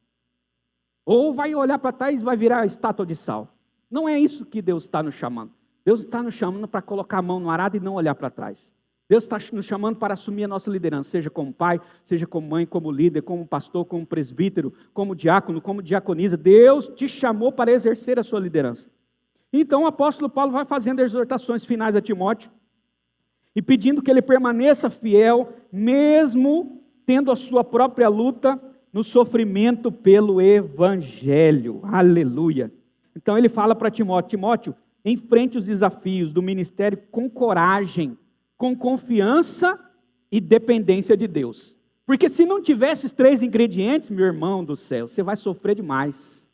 Ou vai olhar para trás e vai virar estátua de sal. Não é isso que Deus está nos chamando. Deus está nos chamando para colocar a mão no arado e não olhar para trás. Deus está nos chamando para assumir a nossa liderança, seja como pai, seja como mãe, como líder, como pastor, como presbítero, como diácono, como diaconisa. Deus te chamou para exercer a sua liderança. Então o apóstolo Paulo vai fazendo exortações finais a Timóteo e pedindo que ele permaneça fiel, mesmo tendo a sua própria luta no sofrimento pelo evangelho. Aleluia! Então ele fala para Timóteo: Timóteo, enfrente os desafios do ministério com coragem, com confiança e dependência de Deus. Porque se não tiver esses 3 ingredientes, meu irmão do céu, você vai sofrer demais.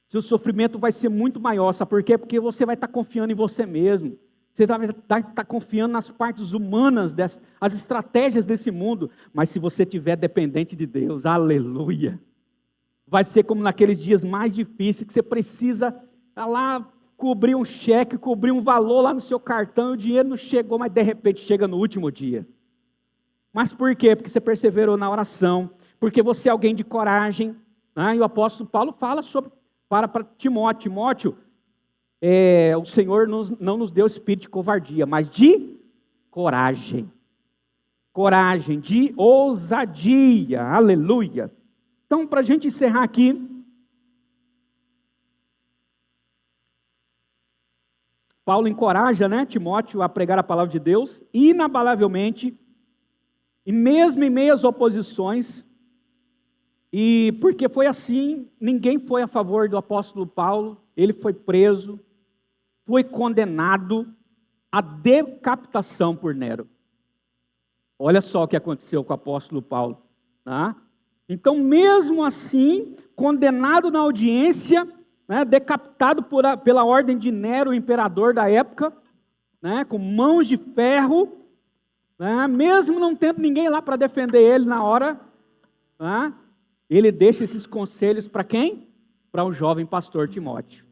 Seu sofrimento vai ser muito maior, sabe por quê? Porque você vai estar confiando em você mesmo. Você vai estar confiando nas partes humanas, as estratégias desse mundo. Mas se você estiver dependente de Deus, aleluia, vai ser como naqueles dias mais difíceis, que você precisa lá cobrir um cheque, cobrir um valor lá no seu cartão, e o dinheiro não chegou, mas de repente chega no último dia. Mas por quê? Porque você perseverou na oração, porque você é alguém de coragem, né? E o apóstolo Paulo fala para Timóteo: Timóteo, o Senhor não nos deu espírito de covardia, mas de coragem. Coragem, de ousadia, aleluia. Então, para a gente encerrar aqui, Paulo encoraja, né, Timóteo a pregar a palavra de Deus, inabalavelmente, e mesmo em meio às oposições, e porque foi assim, ninguém foi a favor do apóstolo Paulo, ele foi preso, foi condenado à decapitação por Nero. Olha só o que aconteceu com o apóstolo Paulo, tá? Então, mesmo assim, condenado na audiência, né, decapitado pela ordem de Nero, o imperador da época, né, com mãos de ferro, né, mesmo não tendo ninguém lá para defender ele na hora, né, ele deixa esses conselhos para quem? Para um jovem pastor, Timóteo.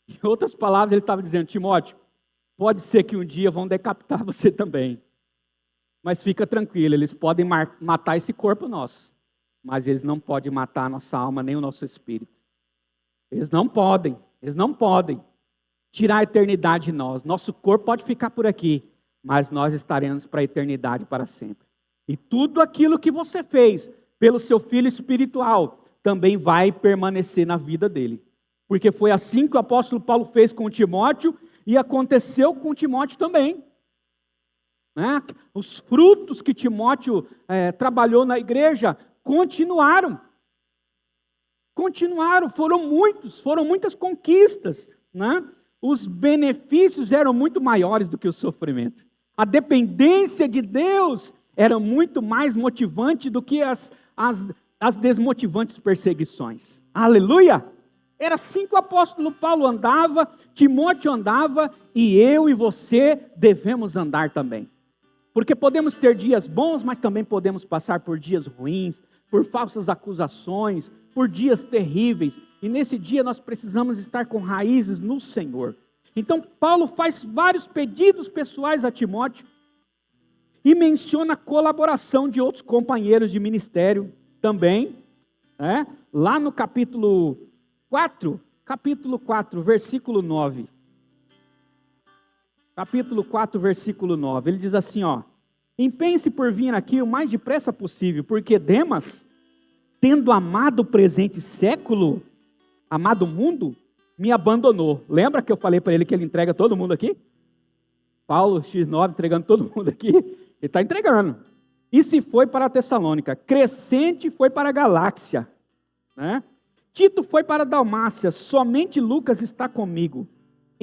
Em outras palavras, ele estava dizendo: Timóteo, pode ser que um dia vão decapitar você também, mas fica tranquilo, eles podem matar esse corpo nosso, mas eles não podem matar a nossa alma nem o nosso espírito. Eles não podem tirar a eternidade de nós. Nosso corpo pode ficar por aqui, mas nós estaremos para a eternidade para sempre. E tudo aquilo que você fez pelo seu filho espiritual também vai permanecer na vida dele. Porque foi assim que o apóstolo Paulo fez com Timóteo e aconteceu com Timóteo também. Né? Os frutos que Timóteo trabalhou na igreja continuaram, foram muitas conquistas, né? Os benefícios eram muito maiores do que o sofrimento. A dependência de Deus era muito mais motivante do que as desmotivantes perseguições. Aleluia! Era assim que o apóstolo Paulo andava, Timóteo andava, e eu e você devemos andar também. Porque podemos ter dias bons, mas também podemos passar por dias ruins, por falsas acusações, por dias terríveis. E nesse dia nós precisamos estar com raízes no Senhor. Então Paulo faz vários pedidos pessoais a Timóteo e menciona a colaboração de outros companheiros de ministério também. Lá no capítulo 4, versículo 9. Capítulo 4, versículo 9, ele diz assim, empenhe-se por vir aqui o mais depressa possível, porque Demas, tendo amado o presente século, amado o mundo, me abandonou. Lembra que eu falei para ele que ele entrega todo mundo aqui? Paulo, X9, entregando todo mundo aqui, ele está entregando. E se foi para a Tessalônica, Crescente foi para a Galáxia, né? Tito foi para a Dalmácia, somente Lucas está comigo.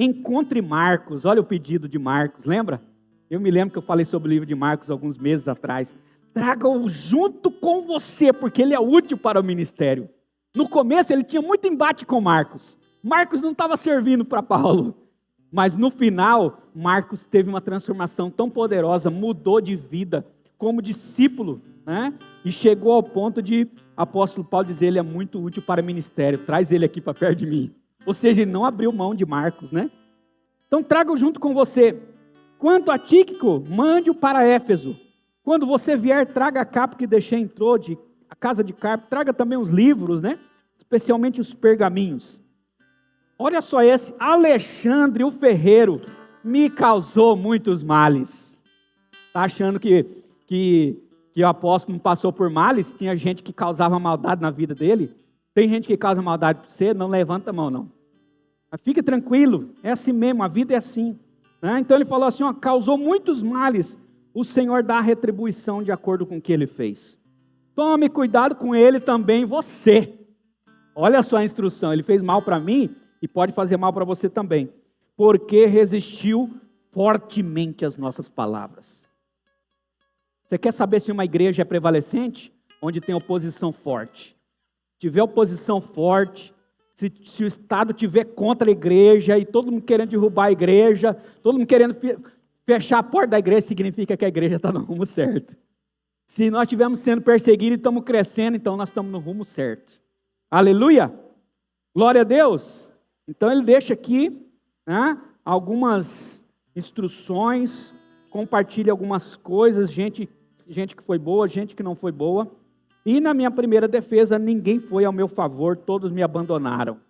Encontre Marcos, olha o pedido de Marcos, lembra? Eu me lembro que eu falei sobre o livro de Marcos alguns meses atrás. Traga-o junto com você, porque ele é útil para o ministério. No começo ele tinha muito embate com Marcos. Marcos não estava servindo para Paulo. Mas no final, Marcos teve uma transformação tão poderosa, mudou de vida como discípulo, né? E chegou ao ponto de apóstolo Paulo dizer, ele é muito útil para o ministério, traz ele aqui para perto de mim. Ou seja, ele não abriu mão de Marcos, né? Então traga-o junto com você. Quanto a Tíquico, mande-o para Éfeso. Quando você vier, traga a capa que deixei em Trode, a casa de Carpo, traga também os livros, né? Especialmente os pergaminhos. Olha só esse, Alexandre o ferreiro, me causou muitos males. Está achando que o apóstolo não passou por males? Tinha gente que causava maldade na vida dele? Tem gente que causa maldade para você? Não levanta a mão, não. Mas fique tranquilo, é assim mesmo, a vida é assim. Né? Então ele falou assim, ó, causou muitos males, o Senhor dá a retribuição de acordo com o que ele fez. Tome cuidado com ele também, você. Olha só a instrução, ele fez mal para mim e pode fazer mal para você também. Porque resistiu fortemente às nossas palavras. Você quer saber se uma igreja é prevalecente? Onde tem oposição forte. Se tiver oposição forte, se o Estado tiver contra a igreja e todo mundo querendo derrubar a igreja, todo mundo querendo fechar a porta da igreja, significa que a igreja está no rumo certo. Se nós estivermos sendo perseguidos e estamos crescendo, então nós estamos no rumo certo. Aleluia! Glória a Deus! Então ele deixa aqui, né, algumas instruções, compartilha algumas coisas, gente que foi boa, gente que não foi boa. E na minha primeira defesa, ninguém foi ao meu favor, todos me abandonaram.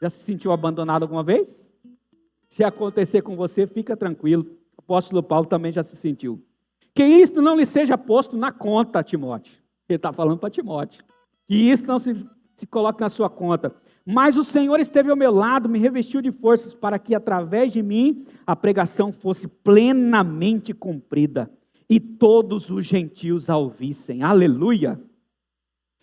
Já se sentiu abandonado alguma vez? Se acontecer com você, fica tranquilo. O apóstolo Paulo também já se sentiu. Que isto não lhe seja posto na conta, Timóteo. Ele está falando para Timóteo. Que isso não se coloque na sua conta. Mas o Senhor esteve ao meu lado, me revestiu de forças para que através de mim a pregação fosse plenamente cumprida. E todos os gentios a ouvissem, aleluia,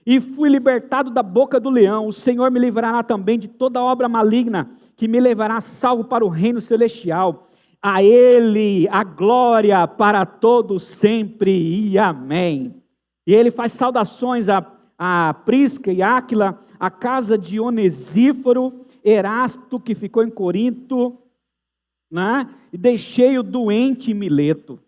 e fui libertado da boca do leão, o Senhor me livrará também de toda obra maligna, que me levará salvo para o reino celestial, a Ele a glória para todos sempre, e amém. E ele faz saudações a Prisca e Áquila, a casa de Onesíforo, Erasto, que ficou em Corinto, né? E deixei o doente em Mileto.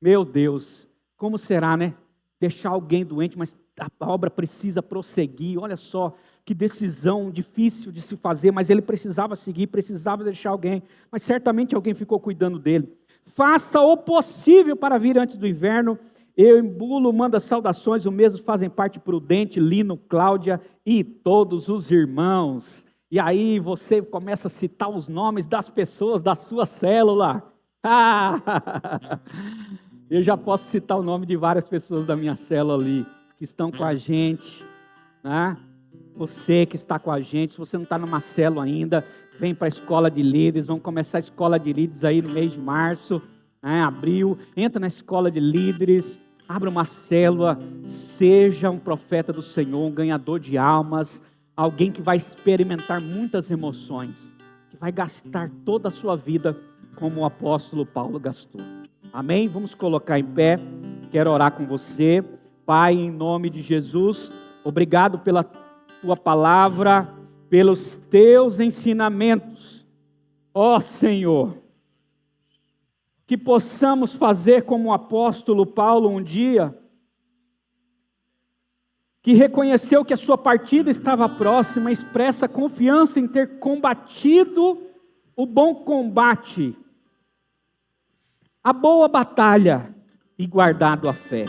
Meu Deus, como será, né? Deixar alguém doente, mas a obra precisa prosseguir. Olha só, que decisão difícil de se fazer, mas ele precisava seguir, precisava deixar alguém. Mas certamente alguém ficou cuidando dele. Faça o possível para vir antes do inverno. Eubulo manda saudações, o mesmo fazem parte Prudente, Lino, Cláudia e todos os irmãos. E aí você começa a citar os nomes das pessoas da sua célula. Eu já posso citar o nome de várias pessoas da minha célula ali, que estão com a gente, né? Você que está com a gente, se você não está numa célula ainda, vem para a escola de líderes, vamos começar a escola de líderes aí no mês de março, né? Abril, entra na escola de líderes, abra uma célula, seja um profeta do Senhor, um ganhador de almas, alguém que vai experimentar muitas emoções, que vai gastar toda a sua vida como o apóstolo Paulo gastou. Amém? Vamos colocar em pé, quero orar com você. Pai, em nome de Jesus, obrigado pela Tua palavra, pelos Teus ensinamentos. Ó Senhor, que possamos fazer como o apóstolo Paulo um dia, que reconheceu que a sua partida estava próxima, expressa confiança em ter combatido o bom combate, a boa batalha e guardado a fé.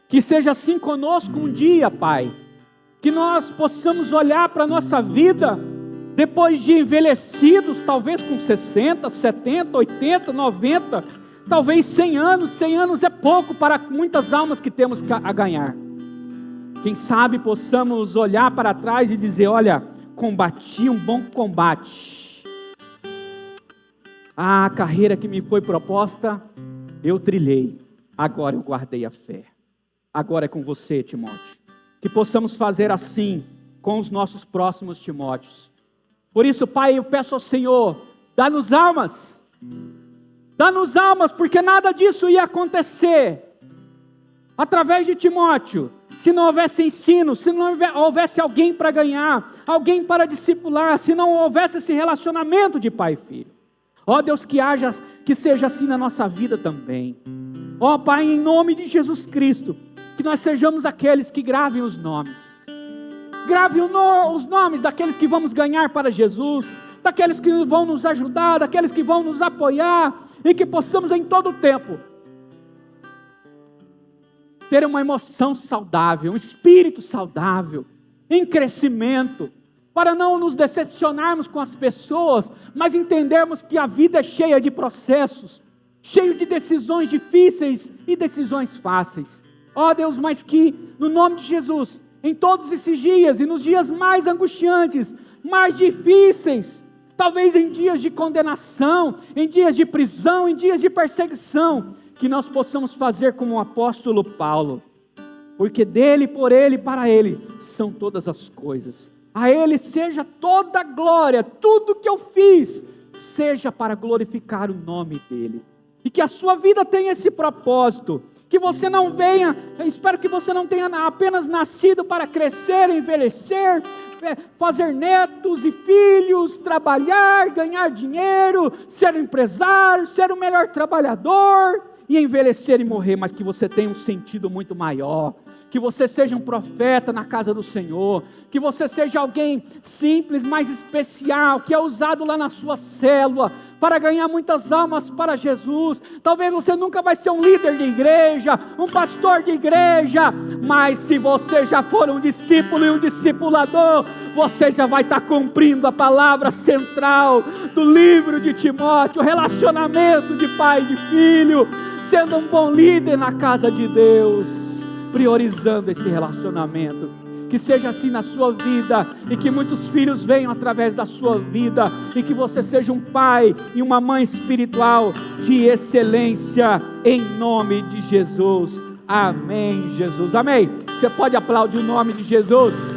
Que seja assim conosco um dia, Pai, que nós possamos olhar para a nossa vida, depois de envelhecidos, talvez com 60, 70, 80, 90, talvez 100 anos, 100 anos é pouco para muitas almas que temos a ganhar. Quem sabe possamos olhar para trás e dizer, olha, combati um bom combate. A carreira que me foi proposta, eu trilhei, agora eu guardei a fé. Agora é com você, Timóteo. Que possamos fazer assim com os nossos próximos Timóteos. Por isso, Pai, eu peço ao Senhor, dá-nos almas, porque nada disso ia acontecer através de Timóteo, se não houvesse ensino, se não houvesse alguém para ganhar, alguém para discipular, se não houvesse esse relacionamento de pai e filho. Ó Deus, que seja assim na nossa vida também. Ó Pai, em nome de Jesus Cristo, que nós sejamos aqueles que gravem os nomes. Grave os nomes daqueles que vamos ganhar para Jesus, daqueles que vão nos ajudar, daqueles que vão nos apoiar, e que possamos em todo o tempo ter uma emoção saudável, um espírito saudável, em crescimento, para não nos decepcionarmos com as pessoas, mas entendermos que a vida é cheia de processos, cheio de decisões difíceis e decisões fáceis. Ó Deus, mas que no nome de Jesus, em todos esses dias e nos dias mais angustiantes, mais difíceis, talvez em dias de condenação, em dias de prisão, em dias de perseguição, que nós possamos fazer como o apóstolo Paulo, porque dele, por ele e para ele são todas as coisas. A ele seja toda a glória, tudo que eu fiz, seja para glorificar o nome dele. E que a sua vida tenha esse propósito, que você não venha, eu espero que você não tenha apenas nascido para crescer, envelhecer, fazer netos e filhos, trabalhar, ganhar dinheiro, ser um empresário, ser o melhor trabalhador, e envelhecer e morrer, mas que você tenha um sentido muito maior, que você seja um profeta na casa do Senhor, que você seja alguém simples, mas especial, que é usado lá na sua célula, para ganhar muitas almas para Jesus. Talvez você nunca vai ser um líder de igreja, um pastor de igreja, mas se você já for um discípulo e um discipulador, você já vai estar cumprindo a palavra central do livro de Timóteo, o relacionamento de pai e de filho, sendo um bom líder na casa de Deus, priorizando esse relacionamento. Que seja assim na sua vida, e que muitos filhos venham através da sua vida, e que você seja um pai e uma mãe espiritual de excelência, em nome de Jesus. Amém, Jesus, amém. Você pode aplaudir o nome de Jesus?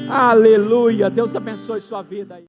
Aleluia. Deus abençoe sua vida aí.